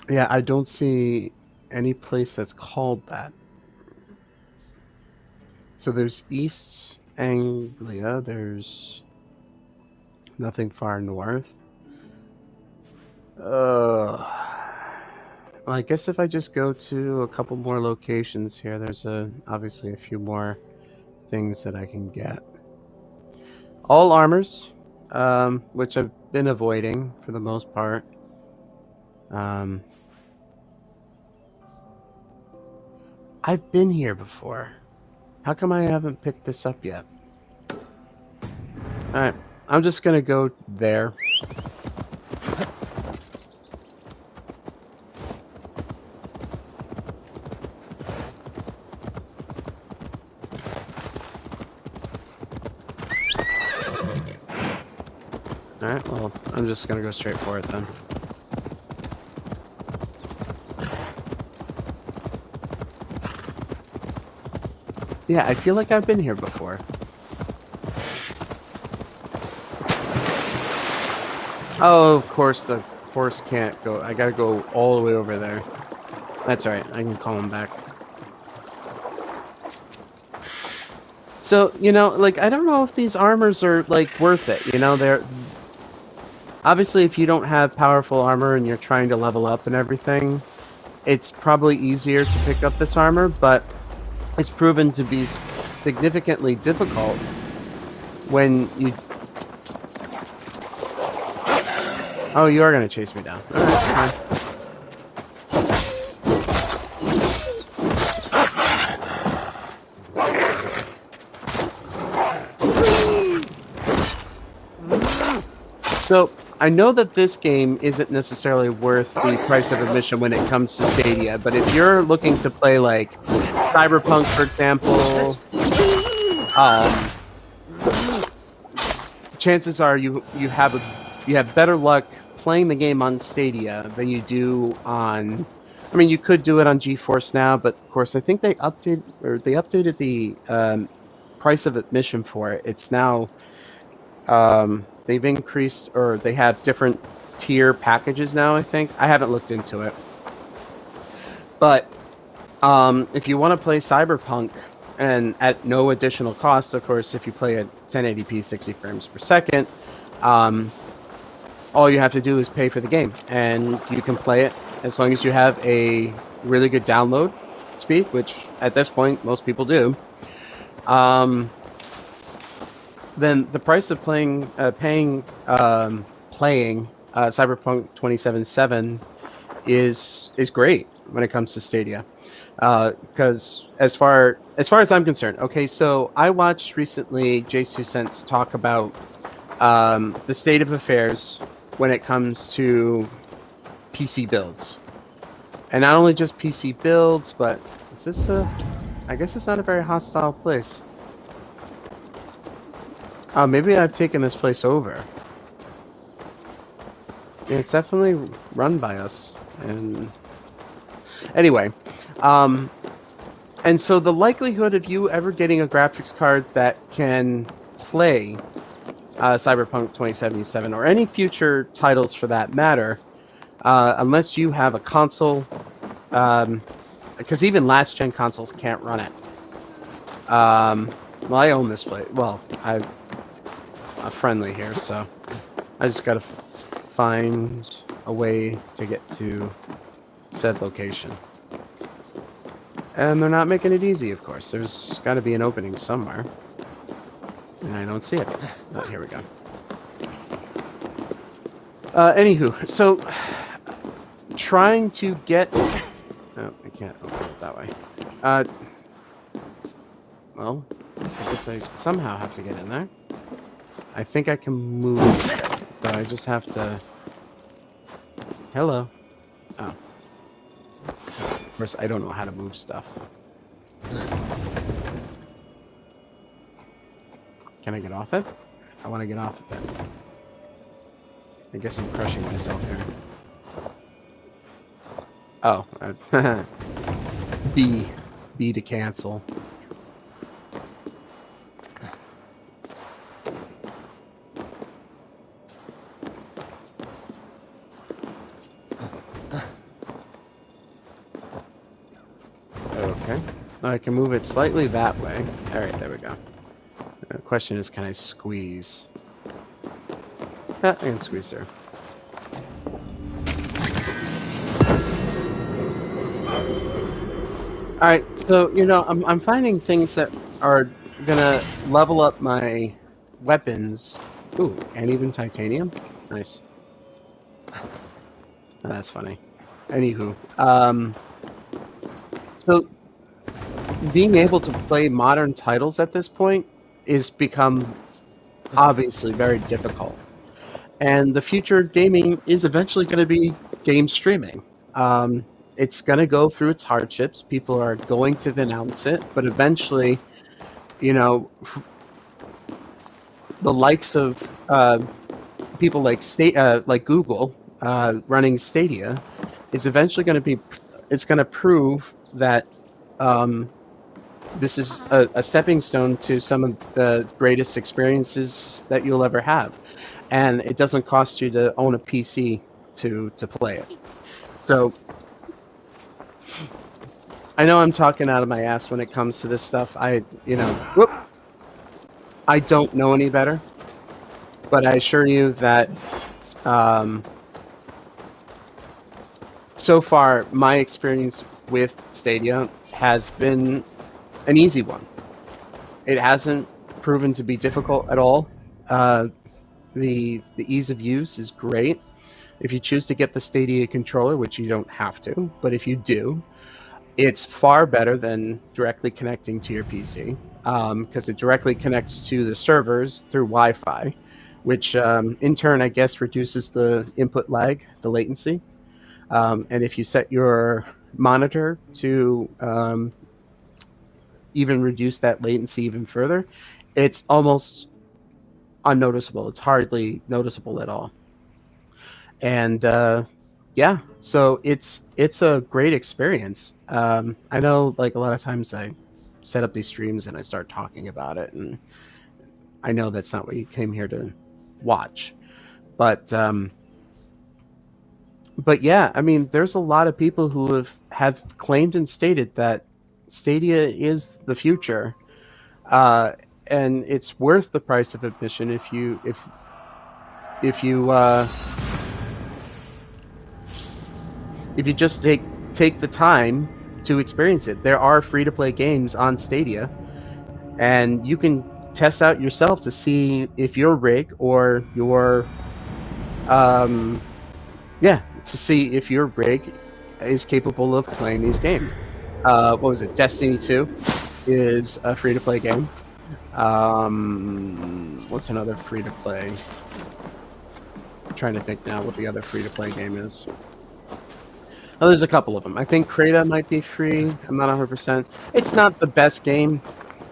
Yeah, I don't see any place that's called that. So there's East Anglia. There's nothing far north. Well, I guess if I just go to a couple more locations here, there's obviously a few more things that I can get. All armors, which I've been avoiding for the most part. I've been here before. How come I haven't picked this up yet? Alright, I'm just gonna go there. Alright, well, I'm just gonna go straight for it then. Yeah, I feel like I've been here before. Oh, of course the horse can't go. I gotta go all the way over there. That's alright, I can call him back. So, you know, like, I don't know if these armors are, like, worth it. You know, they're... Obviously, if you don't have powerful armor and you're trying to level up and everything, it's probably easier to pick up this armor, but it's proven to be significantly difficult when you... Oh, you are going to chase me down. Alright, fine. So, I know that this game isn't necessarily worth the price of admission when it comes to Stadia, but if you're looking to play, like, Cyberpunk, for example, chances are you have better luck playing the game on Stadia than you do on... I mean, you could do it on GeForce Now, but of course, I think they updated the price of admission for it. It's now... they've increased, or they have different tier packages now, I think. I haven't looked into it. But if you want to play Cyberpunk, and at no additional cost, of course, if you play at 1080p 60 frames per second, all you have to do is pay for the game, and you can play it as long as you have a really good download speed, which at this point, most people do. Then the price of paying Cyberpunk 2077 is great when it comes to Stadia, because as far as I'm concerned, okay, so I watched recently J2 talk about the state of affairs when it comes to PC builds, and not only just PC builds, but is this I guess it's not a very hostile place. Maybe I've taken this place over. Yeah, it's definitely run by us. And anyway, and so the likelihood of you ever getting a graphics card that can play Cyberpunk 2077 or any future titles for that matter, unless you have a console, because even last gen consoles can't run it. Well, I own this place. Well, I'm friendly here, so I just gotta find a way to get to said location. And they're not making it easy, of course. There's got to be an opening somewhere. And I don't see it. Oh, here we go. Anywho, so trying to get... Oh, I can't open it that way. Well, I guess I somehow have to get in there. I think I can move, so I just have to... Hello. Oh. Of course, I don't know how to move stuff. Can I get off it? I want to get off of it. I guess I'm crushing myself here. Oh. B. B to cancel. Okay. I can move it slightly that way. Alright, there we go. The question is, can I squeeze? I can squeeze there. All right, so I'm finding things that are gonna level up my weapons. Ooh, and even titanium. Nice. Oh, that's funny. Anywho, so being able to play modern titles at this point is become obviously very difficult, and the future of gaming is eventually going to be game streaming. It's going to go through its hardships. People are going to denounce it, but eventually, the likes of people like Google running Stadia is eventually going to be. It's going to prove that this is a stepping stone to some of the greatest experiences that you'll ever have, and it doesn't cost you to own a PC to play it. So I know I'm talking out of my ass when it comes to this stuff. I don't know any better, but I assure you that so far my experience with Stadia has been an easy one. It hasn't proven to be difficult at all. The ease of use is great. If you choose to get the Stadia controller, which you don't have to, but if you do, it's far better than directly connecting to your PC because it directly connects to the servers through Wi-Fi, which in turn, I guess, reduces the input lag, the latency. And if you set your monitor to even reduce that latency even further, it's almost unnoticeable. It's hardly noticeable at all. And yeah, so it's a great experience. I know, like, a lot of times I set up these streams and I start talking about it, and I know that's not what you came here to watch, but yeah, I mean, there's a lot of people who have claimed and stated that Stadia is the future, and it's worth the price of admission if you just take the time to experience it. There are free to play games on Stadia, and you can test out yourself to see if your rig or your to see if your rig is capable of playing these games. What was it? Destiny 2 is a free to play game. What's another free to play? I'm trying to think now what the other free to play game is. Oh, there's a couple of them. I think Crata might be free. I'm not 100%. It's not the best game,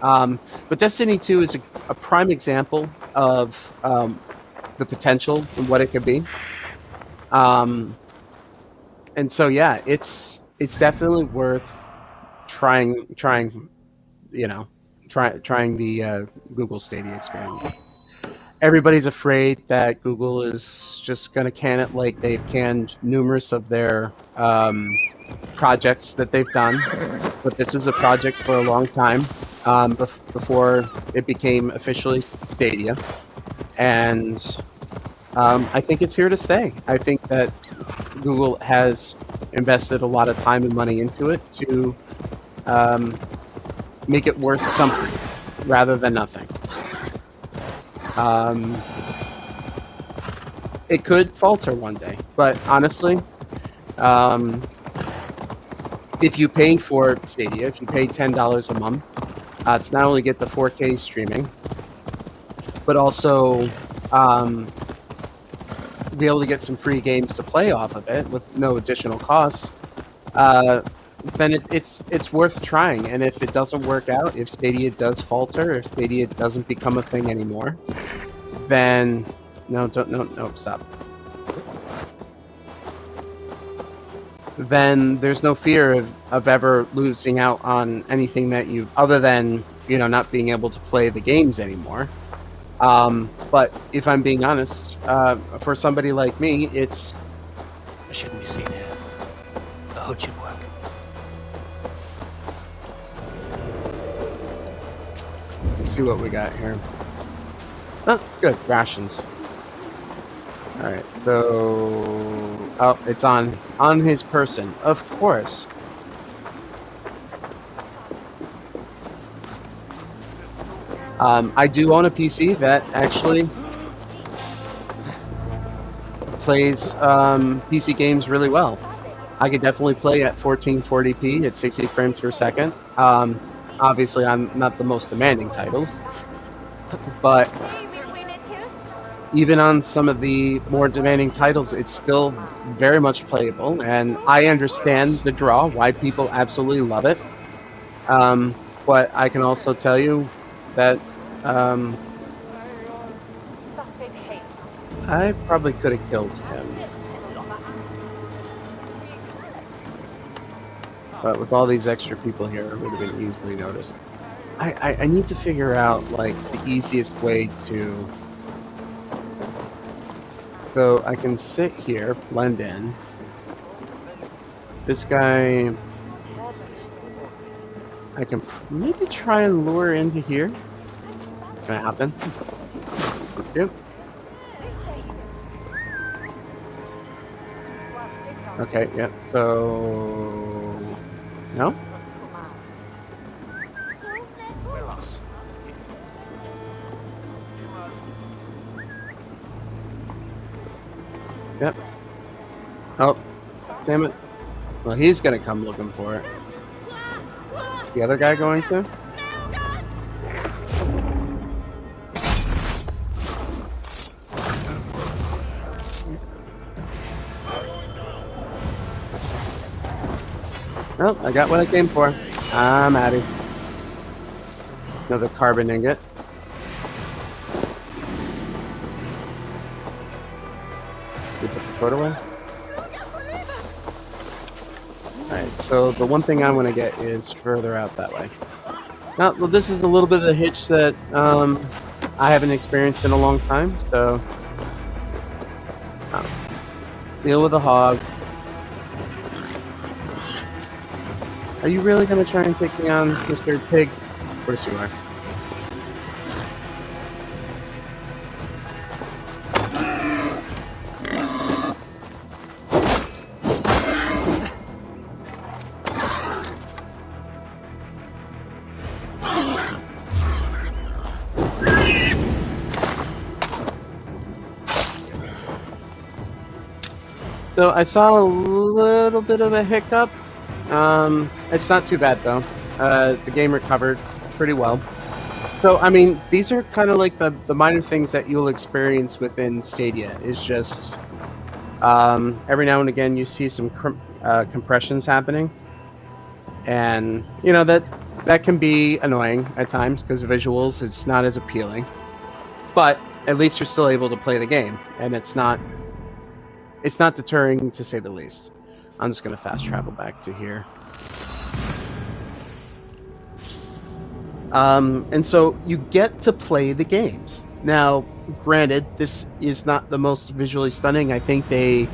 but Destiny 2 is a prime example of the potential and what it could be. And so yeah, it's definitely worth trying the Google Stadia experience. Everybody's afraid that Google is just going to can it like they've canned numerous of their projects that they've done. But this is a project for a long time before it became officially Stadia. And I think it's here to stay. I think that Google has invested a lot of time and money into it to make it worth something rather than nothing. It could falter one day, but honestly, if you pay for Stadia, if you pay $10 a month, to not only get the 4K streaming, but also be able to get some free games to play off of it with no additional cost, then it's worth trying. And if it doesn't work out, if Stadia does falter, if Stadia doesn't become a thing anymore, then no, stop. Then there's no fear of ever losing out on anything that you, other than not being able to play the games anymore. But if I'm being honest, for somebody like me, it's... I shouldn't be seen here. The hood should work. Let's see what we got here. Oh, good. Rations. Alright, so... Oh, it's on his person. Of course. I do own a PC that actually plays PC games really well. I could definitely play at 1440p at 60 frames per second. Obviously, I'm not the most demanding titles, but even on some of the more demanding titles, it's still very much playable, and I understand the draw, why people absolutely love it. But I can also tell you that I probably could have killed him. But with all these extra people here, it would have been easily noticed. I need to figure out, like, the easiest way to... So I can sit here, blend in. This guy... I can maybe try and lure into here. Can it happen? Yep. Okay, yep, so... No? Yep. Oh, damn it. Well, he's gonna come looking for it. The other guy going to? Well, I got what I came for. I'm at it. Another carbon ingot. We put the sword away. Alright, so the one thing I want to get is further out that way. Now, well, this is a little bit of the hitch that I haven't experienced in a long time, so... deal with a hog. Are you really going to try and take me on, Mr. Pig? Of course you are. So I saw a little bit of a hiccup. It's not too bad though. The game recovered pretty well. So I mean, these are kind of like the minor things that you'll experience within Stadia. Is just every now and again you see some compressions happening, and you know that can be annoying at times because visuals it's not as appealing. But at least you're still able to play the game, and it's not deterring to say the least. I'm just going to fast travel back to here. And so you get to play the games. Now, granted, this is not the most visually stunning. I think they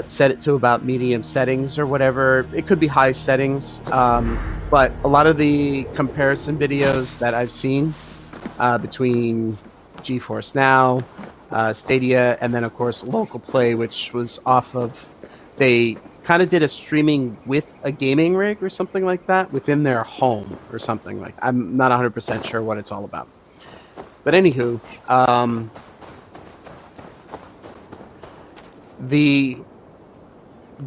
set it to about medium settings or whatever. It could be high settings. But a lot of the comparison videos that I've seen between GeForce Now, Stadia, and then, of course, Local Play, which was off of... They kind of did a streaming with a gaming rig or something like that within their home or something like that. I'm not 100% sure what it's all about. But anywho, the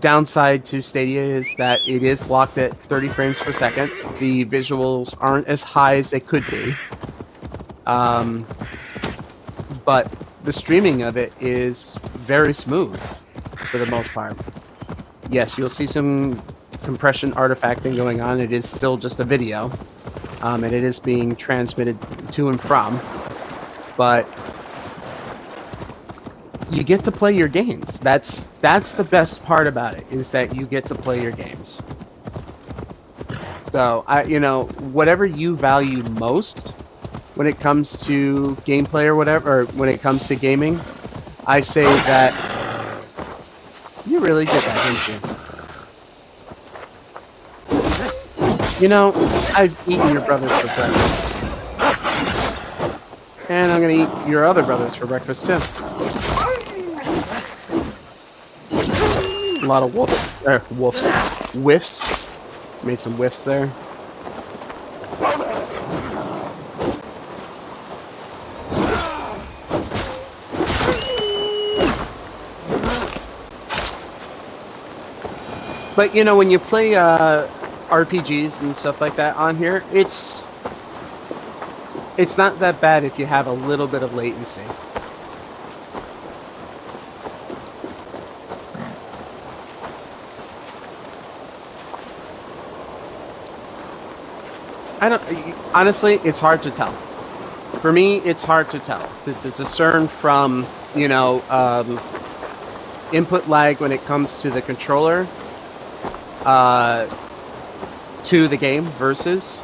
downside to Stadia is that it is locked at 30 frames per second. The visuals aren't as high as they could be. But the streaming of it is very smooth for the most part. Yes, you'll see some compression artifacting going on. It is still just a video, and it is being transmitted to and from, but you get to play your games. That's the best part about it, is that you get to play your games. So, whatever you value most when it comes to gameplay or whatever, or when it comes to gaming, I say that you really did that, didn't you? You know, I've eaten your brothers for breakfast. And I'm gonna eat your other brothers for breakfast too. A lot of woofs. Whiffs. Made some whiffs there. But you know, when you play RPGs and stuff like that on here, it's not that bad if you have a little bit of latency. I don't honestly, it's hard to tell. For me, it's hard to tell to discern from, you know, input lag when it comes to the controller to the game versus.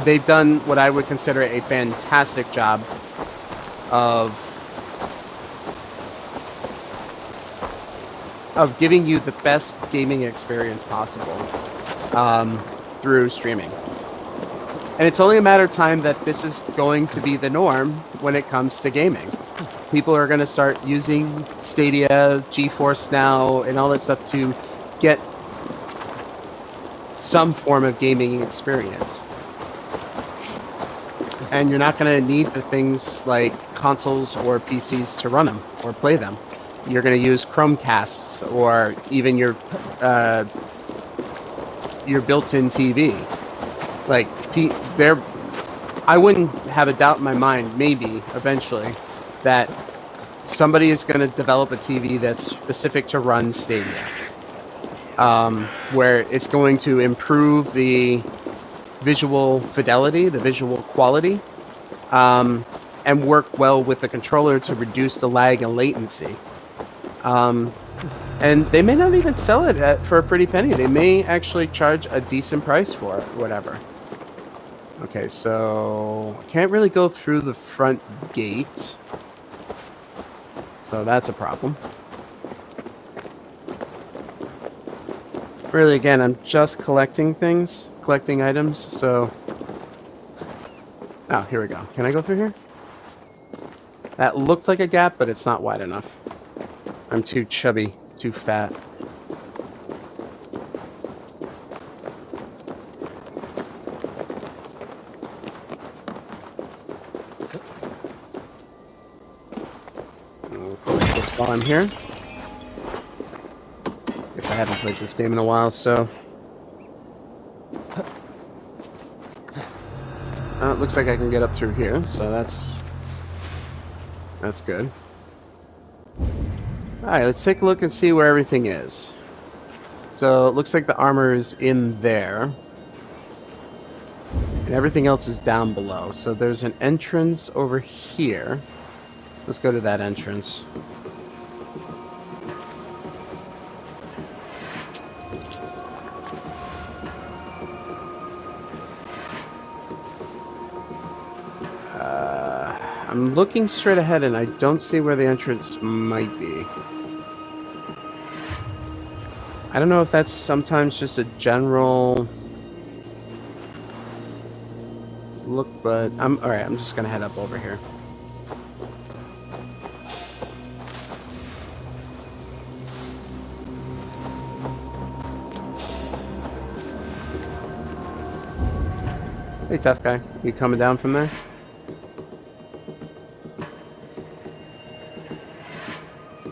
They've done what I would consider a fantastic job of giving you the best gaming experience possible through streaming. And it's only a matter of time that this is going to be the norm when it comes to gaming. People are going to start using Stadia, GeForce Now, and all that stuff to get some form of gaming experience. And you're not going to need the things like consoles or PCs to run them or play them. You're going to use Chromecasts or even your built-in TV. Like, I wouldn't have a doubt in my mind, maybe eventually, that somebody is going to develop a TV that's specific to run Stadia, where it's going to improve the visual fidelity, the visual quality, and work well with the controller to reduce the lag and latency. And they may not even sell it for a pretty penny. They may actually charge a decent price for it, whatever. Okay, so can't really go through the front gate. So that's a problem. Really, again, I'm just collecting items, so... Oh, here we go. Can I go through here? That looks like a gap, but it's not wide enough. I'm too chubby, too fat. I'll collect this while I'm here. Guess I haven't played this game in a while, so... it looks like I can get up through here, so that's good. Alright, let's take a look and see where everything is. So, it looks like the armor is in there. And everything else is down below. So there's an entrance over here. Let's go to that entrance. I'm looking straight ahead and I don't see where the entrance might be. I don't know if that's sometimes just a general look, but alright, I'm just gonna head up over here. Hey, tough guy. You coming down from there?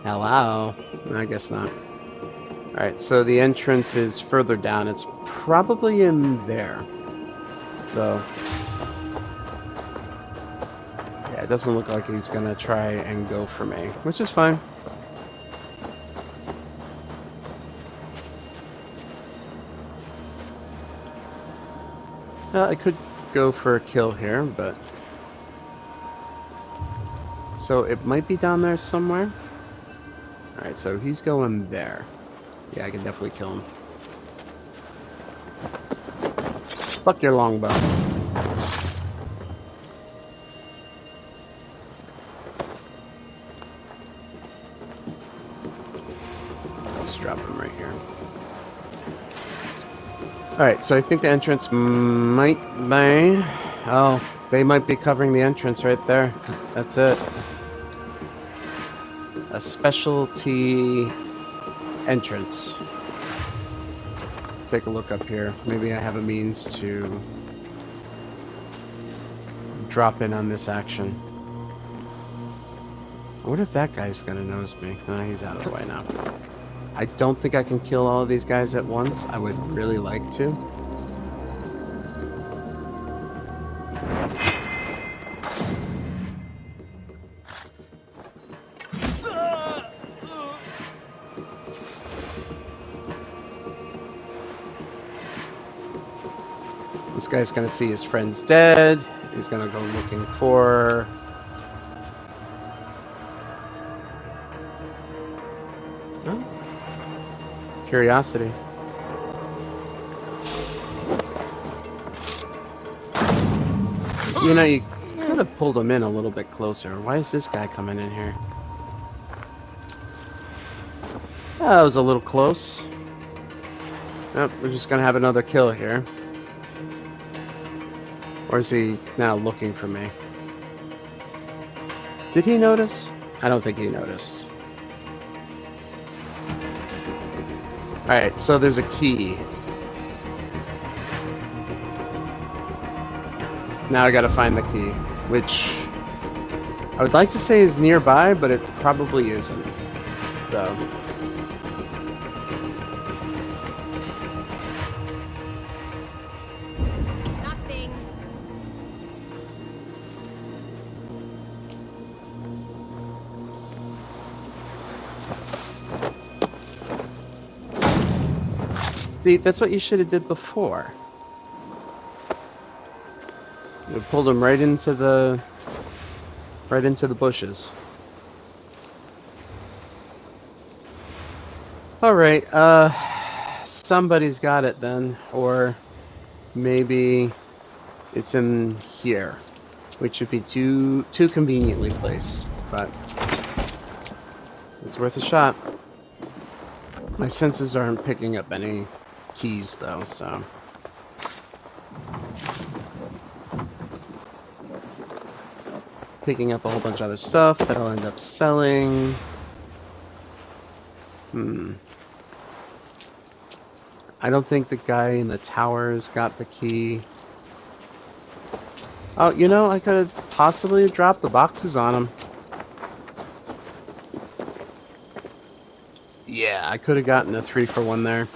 Hello? I guess not. Alright, so the entrance is further down. It's probably in there. So... yeah, it doesn't look like he's gonna try and go for me, which is fine. I could go for a kill here, but... so it might be down there somewhere. Alright, so he's going there. Yeah, I can definitely kill him. Fuck your longbow. I'll just drop him right here. Alright, so I think the entrance might be... oh, they might be covering the entrance right there. That's it. A specialty entrance. Let's take a look up here. Maybe I have a means to drop in on this action. I wonder if that guy's gonna notice me. Oh, he's out of the way now. I don't think I can kill all of these guys at once. I would really like to. This guy's gonna see his friend's dead. He's gonna go looking for... Oh. Curiosity. You know, you could have pulled him in a little bit closer. Why is this guy coming in here? Oh, that was a little close. Nope, we're just gonna have another kill here. Or is he now looking for me? Did he notice? I don't think he noticed. Alright, so there's a key. So now I gotta find the key, which I would like to say is nearby, but it probably isn't. So... See, that's what you should have did before. You pulled him right into the bushes. All right, somebody's got it then, or maybe it's in here, which would be too conveniently placed, but it's worth a shot. My senses aren't picking up any keys though, so picking up a whole bunch of other stuff that I'll end up selling. I don't think the guy in the towers got the key. Oh, you know, I could have possibly dropped the boxes on him. Yeah, I could have gotten a 3-for-1 there.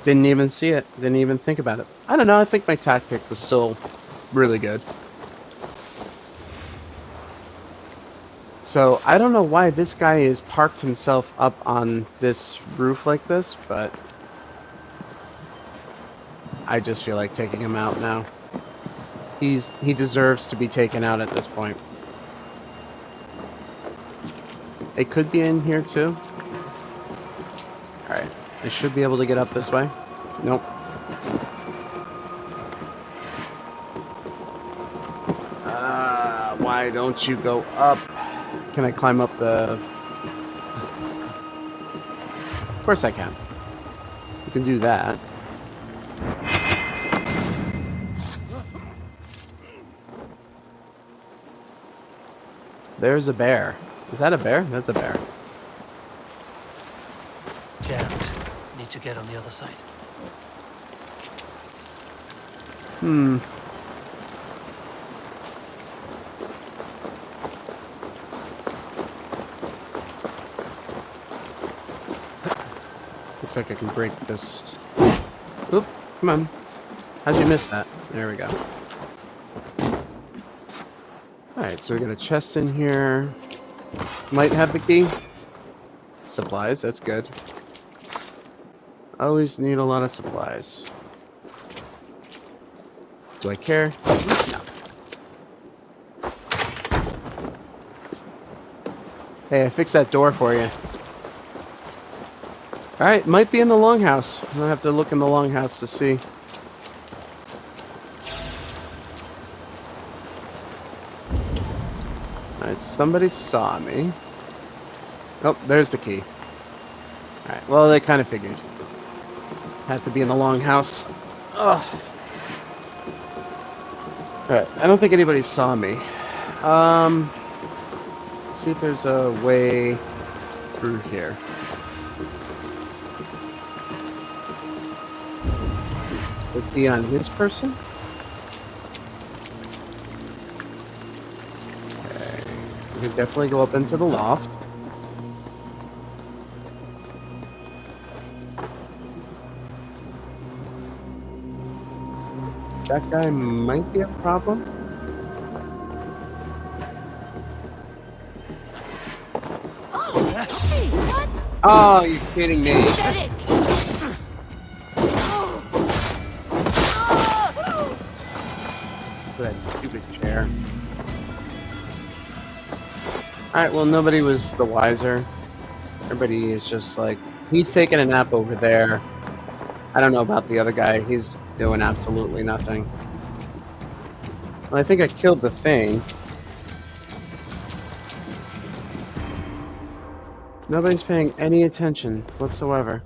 Didn't even see it. Didn't even think about it. I don't know. I think my tactic was still really good. So, I don't know why this guy is parked himself up on this roof like this, but I just feel like taking him out now. He deserves to be taken out at this point. It could be in here too. Alright. I should be able to get up this way. Nope. Why don't you go up? Can I climb up the... Of course I can. You can do that. There's a bear. Is that a bear? That's a bear. Jammed. Need to get on the other side. Looks like I can break this. Oop, come on. How'd you miss that? There we go. Alright, so we got a chest in here. Might have the key. Supplies, that's good. Always need a lot of supplies. Do I care? No. Hey, I fixed that door for you. Alright, might be in the longhouse. I'll have to look in the longhouse to see. Alright, somebody saw me. Oh, there's the key. Alright, well, they kind of figured. Had to be in the longhouse. Ugh. Alright, I don't think anybody saw me. Let's see if there's a way through here. Is the key on his person? Okay. We can definitely go up into the loft. That guy might be a problem. Hey, what? Oh, you're kidding me. Get it! That stupid chair. Alright, well, nobody was the wiser. Everybody is just like, he's taking a nap over there. I don't know about the other guy. He's doing absolutely nothing. Well, I think I killed the thing. Nobody's paying any attention whatsoever.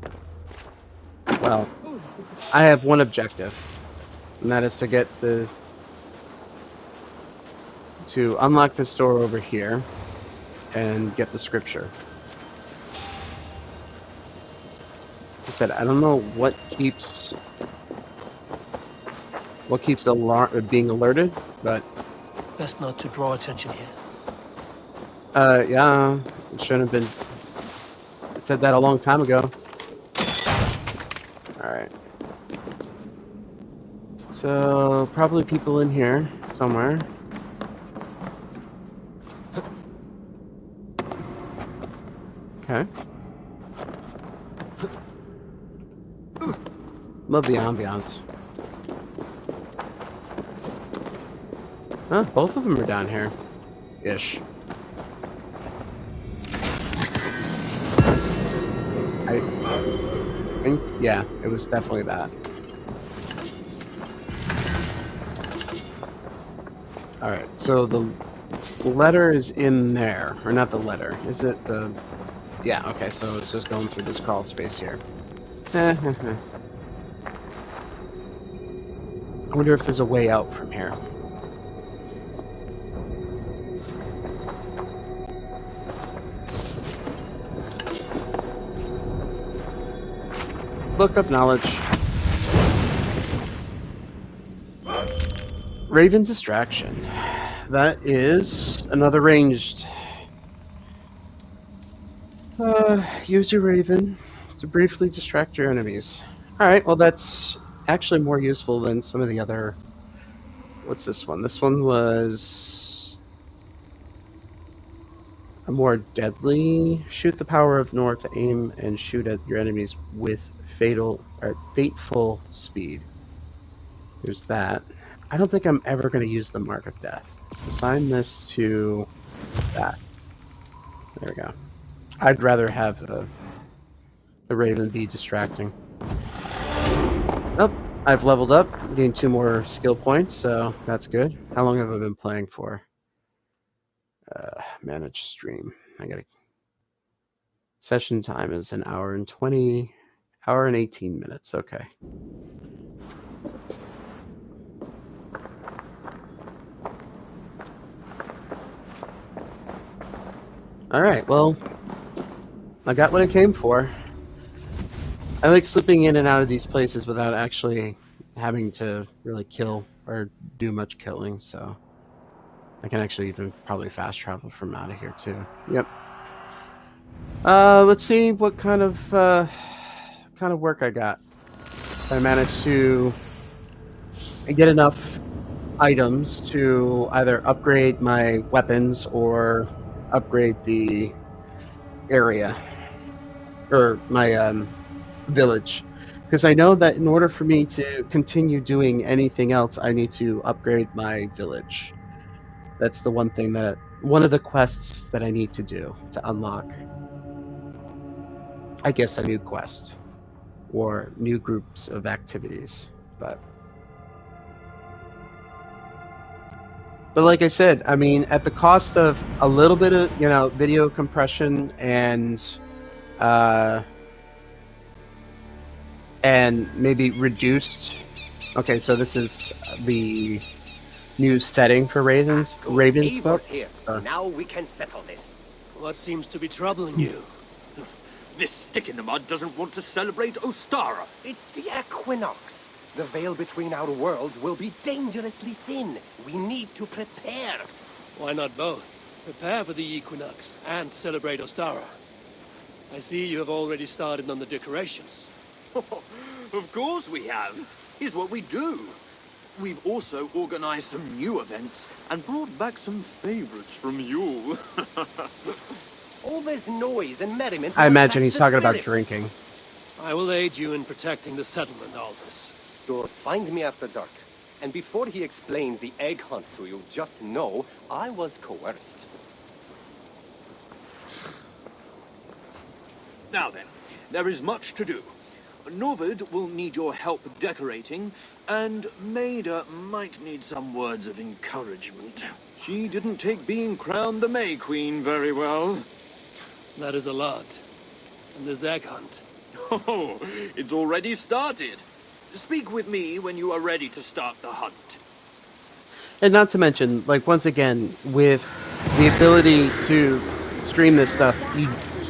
Well, I have one objective, and that is to get to unlock this door over here and get the scripture. I said I don't know what keeps being alerted, but Best not to draw attention here. yeah, it shouldn't have been. I said that a long time ago. All right. So probably people in here somewhere. Okay. Love the ambiance. Huh, both of them are down here. Ish. I think, yeah, it was definitely that. Alright, so the letter is in there. Or not the letter. Is it the... Yeah, okay, so it's just going through this crawl space here. I wonder if there's a way out from here. Look up knowledge. Raven distraction. That is another ranged. Use your Raven to briefly distract your enemies. Alright, well that's actually more useful than some of the other... What's this one? This one was... a more deadly. Shoot the power of Nor to aim and shoot at your enemies with fateful speed. There's that. I don't think I'm ever going to use the Mark of Death. Assign this to that. There we go. I'd rather have the Raven be distracting. Oh, I've leveled up, gained 2 more skill points, so that's good. How long have I been playing for? Manage stream. I gotta... Session time is an hour and 18 minutes. Okay. Alright, well, I got what I came for. I like slipping in and out of these places without actually having to really kill or do much killing, so I can actually even probably fast travel from out of here too. Yep. Let's see what kind of work I got. I managed to get enough items to either upgrade my weapons or upgrade the area or my village, because I know that in order for me to continue doing anything else, I need to upgrade my village. That's the one of the quests that I need to do to unlock, I guess, a new quest or new groups of activities. But like I said, I mean, at the cost of a little bit of, video compression and maybe reduced. Okay, so this is the new setting for Ravens stuff. Here. So. Now we can settle this. What seems to be troubling you? This stick in the mud doesn't want to celebrate Ostara. It's the equinox. The veil between our worlds will be dangerously thin. We need to prepare. Why not both? Prepare for the equinox and celebrate Ostara. I see you have already started on the decorations. Of course we have. Here's what we do. we've also organized some new events and brought back some favorites from you. All this noise and merriment. I will imagine attract he's the talking about spirits. drinking. I will aid you in protecting the settlement, Aldous. Good. Find me after dark. And before he explains the egg hunt to you, just know I was coerced. Now then, there is much to do. Norvid will need your help decorating, and Maida might need some words of encouragement. She didn't take being crowned the May Queen very well. That is a lot. And the egg hunt. Oh, it's already started. Speak with me when you are ready to start the hunt. And not to mention, like, once again, with the ability to stream this stuff,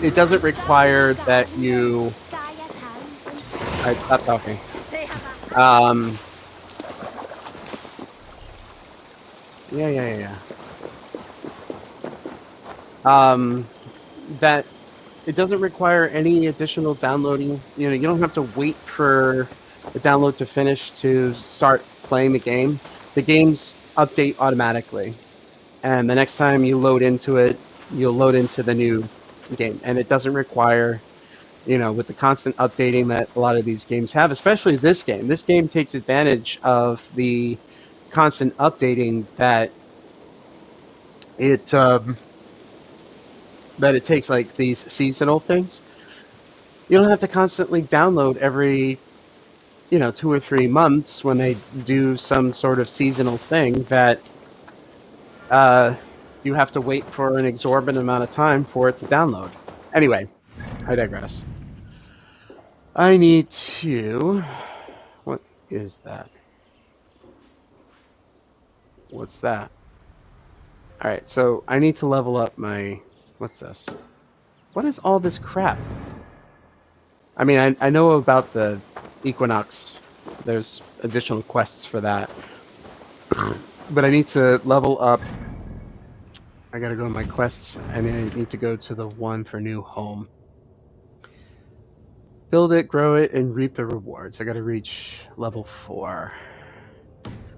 it doesn't require that you... Alright, stop talking. Yeah. That it doesn't require any additional downloading. You know, you don't have to wait for the download to finish to start playing the game. The games update automatically. And the next time you load into it, you'll load into the new game. And it doesn't require, you know, with the constant updating that a lot of these games have, especially this game. This game takes advantage of the constant updating that it takes, like these seasonal things. You don't have to constantly download every, 2 or 3 months when they do some sort of seasonal thing that you have to wait for an exorbitant amount of time for it to download. Anyway, I digress. I need to... What is that? What's that? Alright, so I need to level up my... What's this? What is all this crap? I mean, I know about the Equinox. There's additional quests for that. But I need to level up. I gotta go to my quests, and I need to go to the one for new home. Build it, grow it, and reap the rewards. I gotta reach level 4.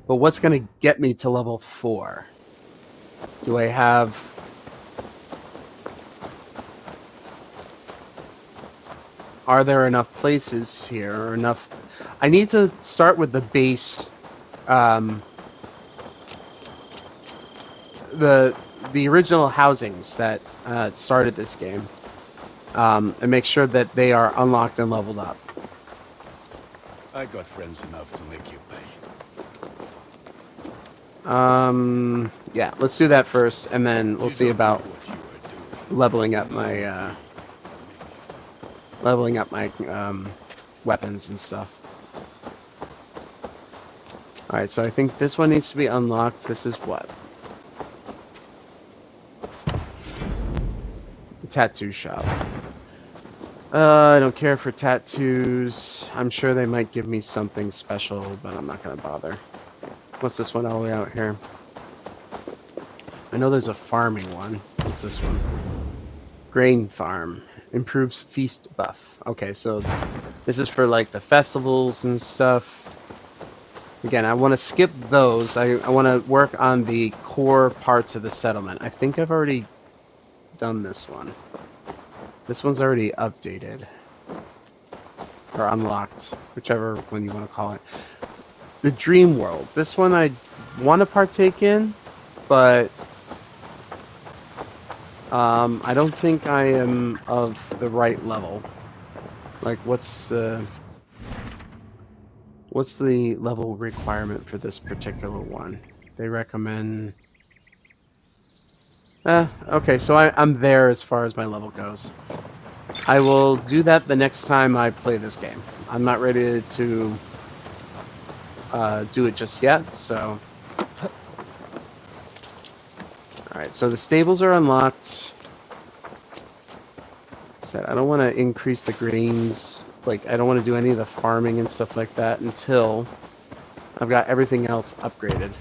But what's gonna get me to level 4? Do I have... Are there enough places here, or enough... I need to start with the base... the original housings that started this game. And make sure that they are unlocked and leveled up. I got friends enough to make you pay. Yeah, let's do that first, and then we'll see about leveling up my weapons and stuff. Alright, so I think this one needs to be unlocked. This is what? The tattoo shop. I don't care for tattoos. I'm sure they might give me something special, but I'm not gonna bother. What's this one all the way out here? I know there's a farming one. What's this one? Grain farm. Improves feast buff. Okay, so this is for like the festivals and stuff. Again, I want to skip those. I want to work on the core parts of the settlement. I think I've already done this one. This one's already updated. Or unlocked. Whichever one you want to call it. The Dream World. This one I want to partake in, but I don't think I am of the right level. Like, what's the level requirement for this particular one? They recommend... okay, so I'm there as far as my level goes. I will do that the next time I play this game. I'm not ready to do it just yet, so... Alright, so the stables are unlocked. Like I said, I don't want to increase the grains. Like, I don't want to do any of the farming and stuff like that until I've got everything else upgraded.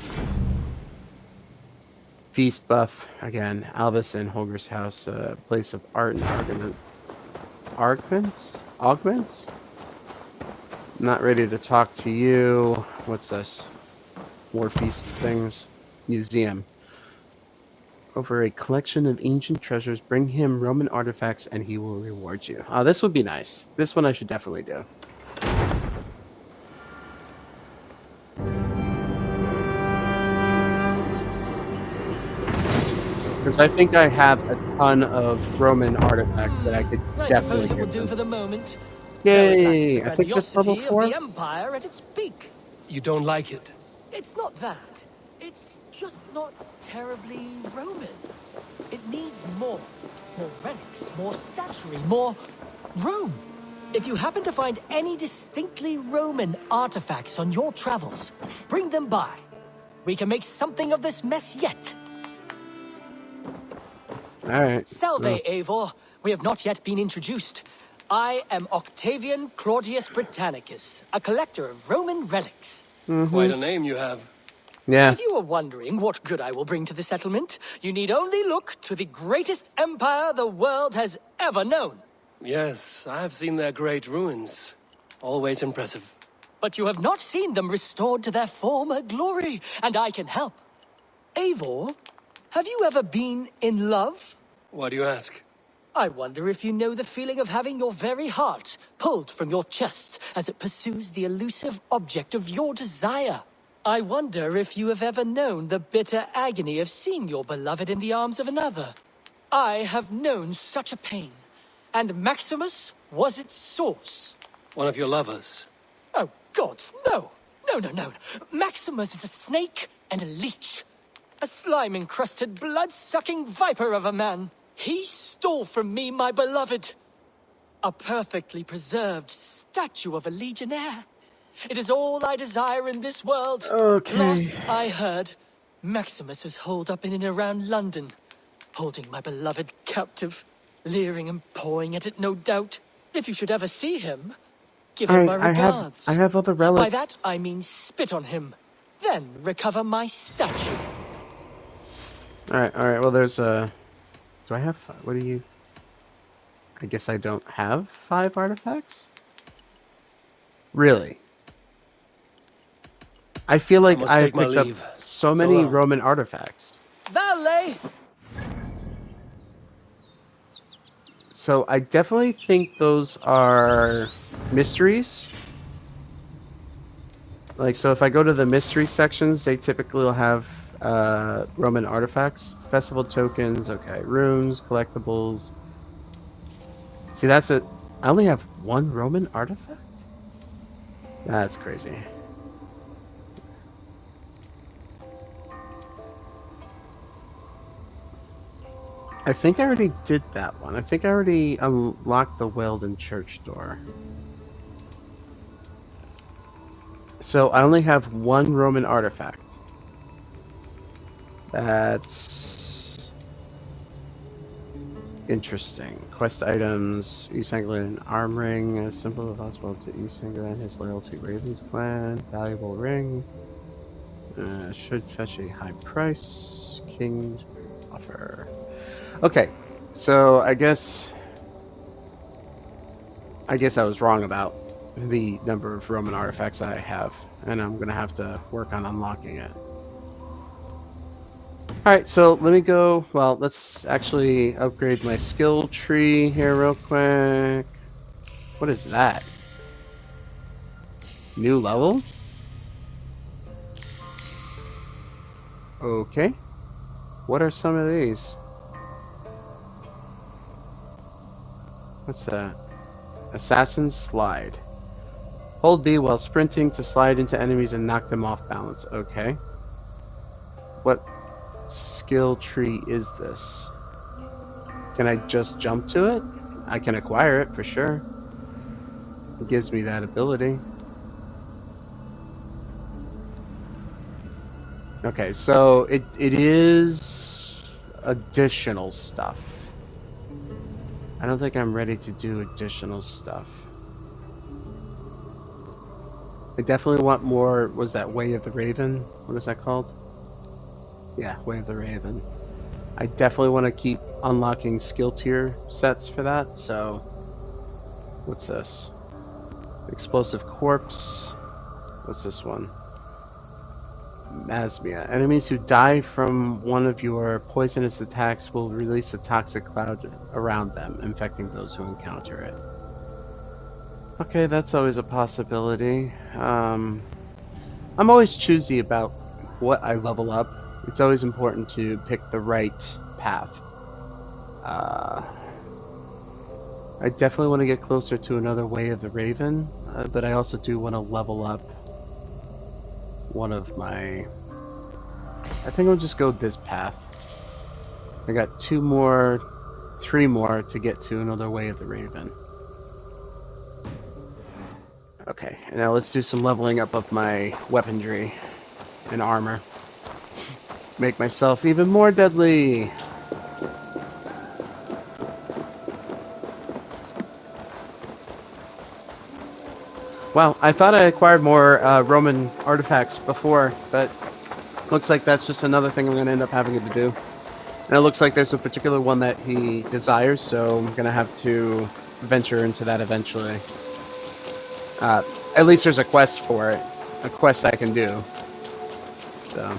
Feast buff, again, Albus and Holger's house, place of art and augments? Not ready to talk to you. What's this? War feast things. Museum. Over a collection of ancient treasures, bring him Roman artifacts and he will reward you. Oh, this would be nice. This one I should definitely do. Because I think I have a ton of Roman artifacts that I could I definitely suppose it will give do them. for the moment. Yay! I think that's level Grandiosity of 4. the Empire at its peak. You don't like it? It's not that. It's just not terribly Roman. It needs more. More relics, more statuary, more room. If you happen to find any distinctly Roman artifacts on your travels, bring them by. We can make something of this mess yet. Alright. Salve, Eivor. We have not yet been introduced. I am Octavian Claudius Britannicus, a collector of Roman relics. Quite a name you have. Yeah. If you are wondering what good I will bring to the settlement, you need only look to the greatest empire the world has ever known. Yes, I have seen their great ruins. Always impressive. But you have not seen them restored to their former glory, and I can help. Eivor, have you ever been in love? Why do you ask? I wonder if you know the feeling of having your very heart pulled from your chest as it pursues the elusive object of your desire. I wonder if you have ever known the bitter agony of seeing your beloved in the arms of another. I have known such a pain, and Maximus was its source. One of your lovers? Oh, gods, no! No. Maximus is a snake and a leech. A slime-encrusted, blood-sucking viper of a man. He stole from me my beloved. A perfectly preserved statue of a legionnaire. It is all I desire in this world. Okay. Last I heard, Maximus was holed up in and around London, holding my beloved captive, leering and pawing at it, no doubt. If you should ever see him, give him my regards. I have other relics. By that, I mean spit on him, then recover my statue. Alright, well there's a... Do I have... What do you... I guess I don't have 5 artifacts? Really? I feel like must I've take my picked up leave. so many long. Roman artifacts. Valet! So I definitely think those are mysteries. Like, so if I go to the mystery sections, they typically will have Roman artifacts. Festival tokens, okay. Runes, collectibles. See, that's it. I only have 1 Roman artifact? That's crazy. I think I already did that one. I think I already unlocked the Weldon Church door. So I only have 1 Roman artifact. That's interesting. Quest items: East Anglia arm ring, as simple as possible to East Anglia and his loyalty Ravens clan. Valuable ring. Should fetch a high price. King's offer. Okay, so I guess I was wrong about the number of Roman artifacts I have, and I'm gonna have to work on unlocking it. Alright, so let me go. Well, let's actually upgrade my skill tree here real quick. What is that? New level? Okay. What are some of these? What's that? Assassin's Slide. Hold B while sprinting to slide into enemies and knock them off balance. Okay. What skill tree is this? Can I just jump to it? I can acquire it for sure. It gives me that ability. Okay, so it is additional stuff. I don't think I'm ready to do additional stuff. I definitely want more. Was that Way of the Raven? What is that called? Yeah, Way of the Raven. I definitely want to keep unlocking skill tier sets for that, so... What's this? Explosive Corpse. What's this one? Masmia. Enemies who die from one of your poisonous attacks will release a toxic cloud around them, infecting those who encounter it. Okay, that's always a possibility. I'm always choosy about what I level up. It's always important to pick the right path. I definitely want to get closer to another Way of the Raven, but I also do want to level up one of my... I think I'll just go this path. I got 3 more to get to another Way of the Raven. Okay, now let's do some leveling up of my weaponry and armor. Make myself even more deadly! Wow, I thought I acquired more Roman artifacts before, but looks like that's just another thing I'm going to end up having to do. And it looks like there's a particular one that he desires, so I'm going to have to venture into that eventually. At least there's a quest for it. A quest I can do. So...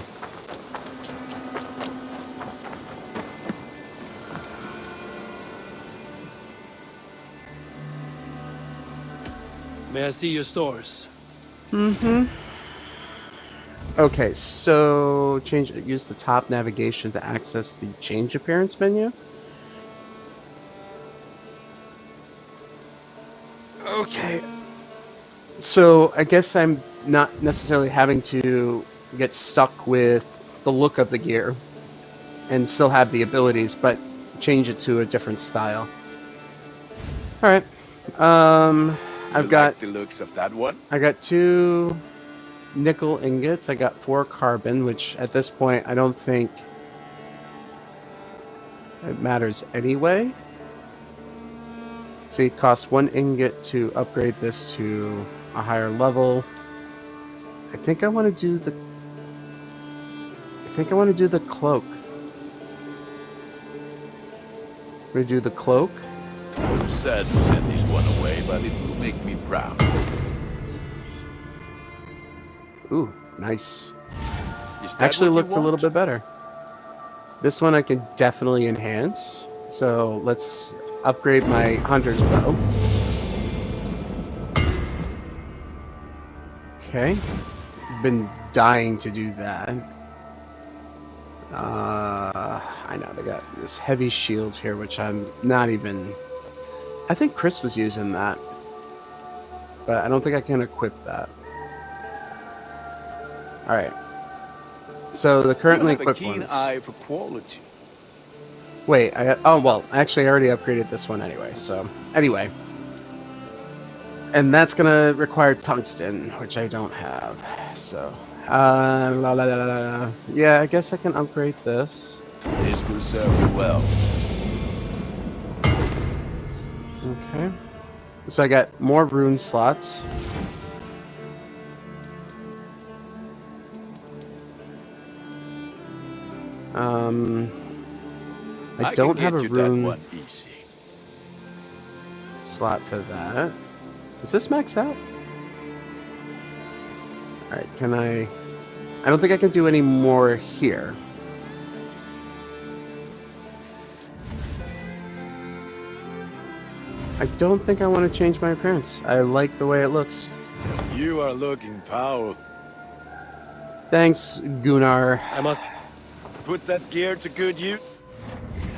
May I see your stores? Okay, so use the top navigation to access the change appearance menu. Okay. So I guess I'm not necessarily having to get stuck with the look of the gear and still have the abilities, but change it to a different style. All right. I've got the looks of that one. I got 2 nickel ingots. I got 4 carbon, which at this point I don't think it matters anyway. See, it costs 1 ingot to upgrade this to a higher level. I think I want to do the cloak. We do the cloak. I'm sad to send this one away, but it will make me proud. Ooh, nice. Is that Actually what you looks a little want? bit better. This one I can definitely enhance. So let's upgrade my hunter's bow. Okay. Been dying to do that. I know they got this heavy shield here, which I'm not even... I think Chris was using that. But I don't think I can equip that. Alright. So the currently You have a equipped keen ones... eye for quality. Wait, oh well, actually I already upgraded this one anyway, so... Anyway. And that's gonna require tungsten, which I don't have, so... Yeah, I guess I can upgrade this. This will serve you well. Okay. So I got more rune slots. I don't have a rune that one easy. slot for that. Is this maxed out? Alright, can I don't think I can do any more here. I don't think I want to change my appearance. I like the way it looks. You are looking powerful. Thanks, Gunnar. I must... Put that gear to good use.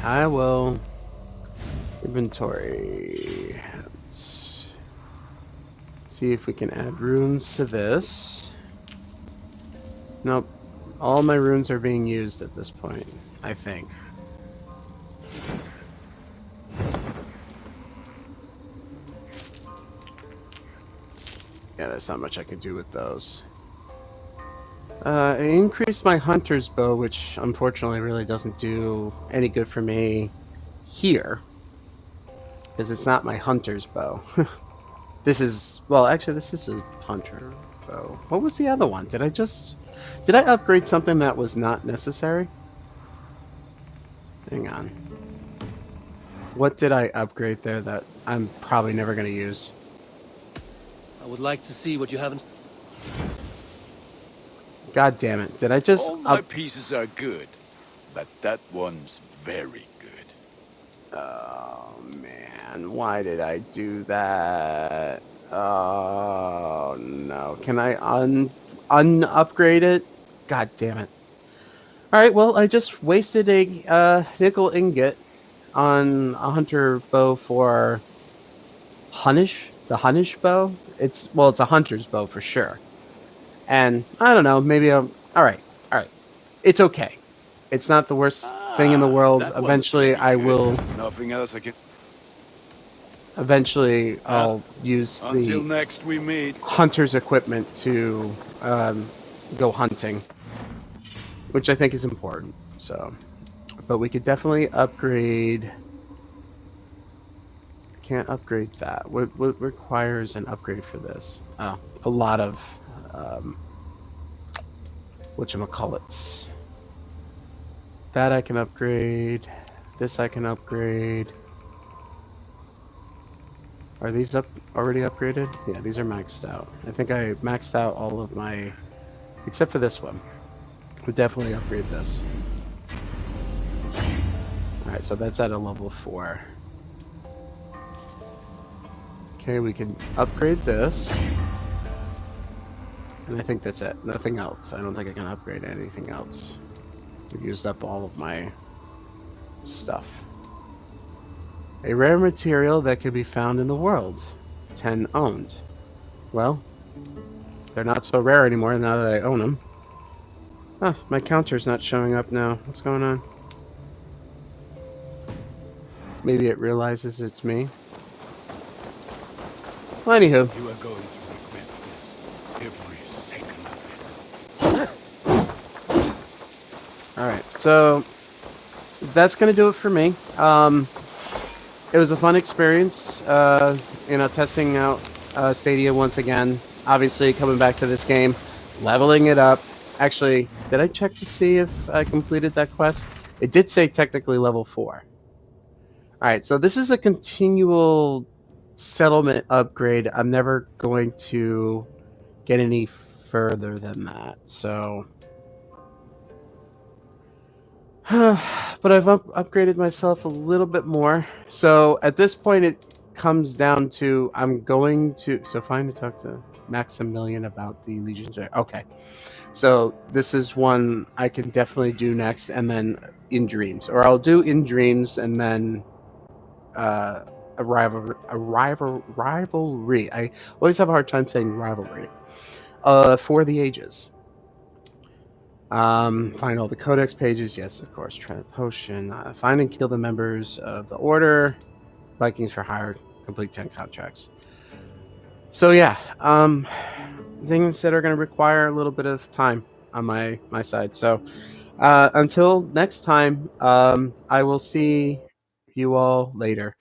I will. Inventory. Let's see if we can add runes to this. Nope. All my runes are being used at this point, I think. Yeah, there's not much I can do with those. I increased my hunter's bow, which unfortunately really doesn't do any good for me here. Because it's not my hunter's bow. This is... Well, actually, this is a hunter bow. What was the other one? Did I upgrade something that was not necessary? Hang on. What did I upgrade there that I'm probably never going to use? I would like to see what you haven't... God damn it. Did I just All my pieces are good, but that one's very good. Oh, man. Why did I do that? Oh, no. Can I un-upgrade it? God damn it. All right, well, I just wasted a nickel ingot on a hunter bow for Hunnish, the Hunnish bow. It's a hunter's bow for sure. And I don't know, maybe I'm all right. All right. It's okay. It's not the worst thing in the world. That one's Eventually very I good. will Nothing else I can... eventually I'll use Until the next we meet. hunter's equipment to go hunting, which I think is important. So, but we could definitely upgrade. Can't upgrade that. What requires an upgrade for this? Oh, a lot of whatchamacallits. That I can upgrade. This I can upgrade. Are these already upgraded? Yeah, these are maxed out. I think I maxed out all of my, except for this one. We'll definitely upgrade this. Alright, so that's at a level 4. Okay, we can upgrade this. And I think that's it. Nothing else. I don't think I can upgrade anything else. We've used up all of my stuff. A rare material that can be found in the world. 10 owned. Well, they're not so rare anymore now that I own them. Huh, my counter's not showing up now. What's going on? Maybe it realizes it's me. Well, anywho. You are going to regret this. Every second of it. Alright, so that's going to do it for me. It was a fun experience, testing out Stadia once again. Obviously, coming back to this game, leveling it up. Actually, did I check to see if I completed that quest? It did say technically level 4. Alright, so this is a continual settlement upgrade. I'm never going to get any further than that, so... but I've upgraded myself a little bit more. So at this point, it comes down to I'm going to find and talk to Maximilian about the Legion. Okay, so this is one I can definitely do next, and then in dreams, or I'll do in dreams, and then a rivalry. I always have a hard time saying rivalry. For the ages. Find all the codex pages. Yes, of course. Try the potion. Find and kill the members of the order. Vikings for hire. Complete 10 contracts. So yeah, things that are going to require a little bit of time on my side. So until next time, I will see you all later.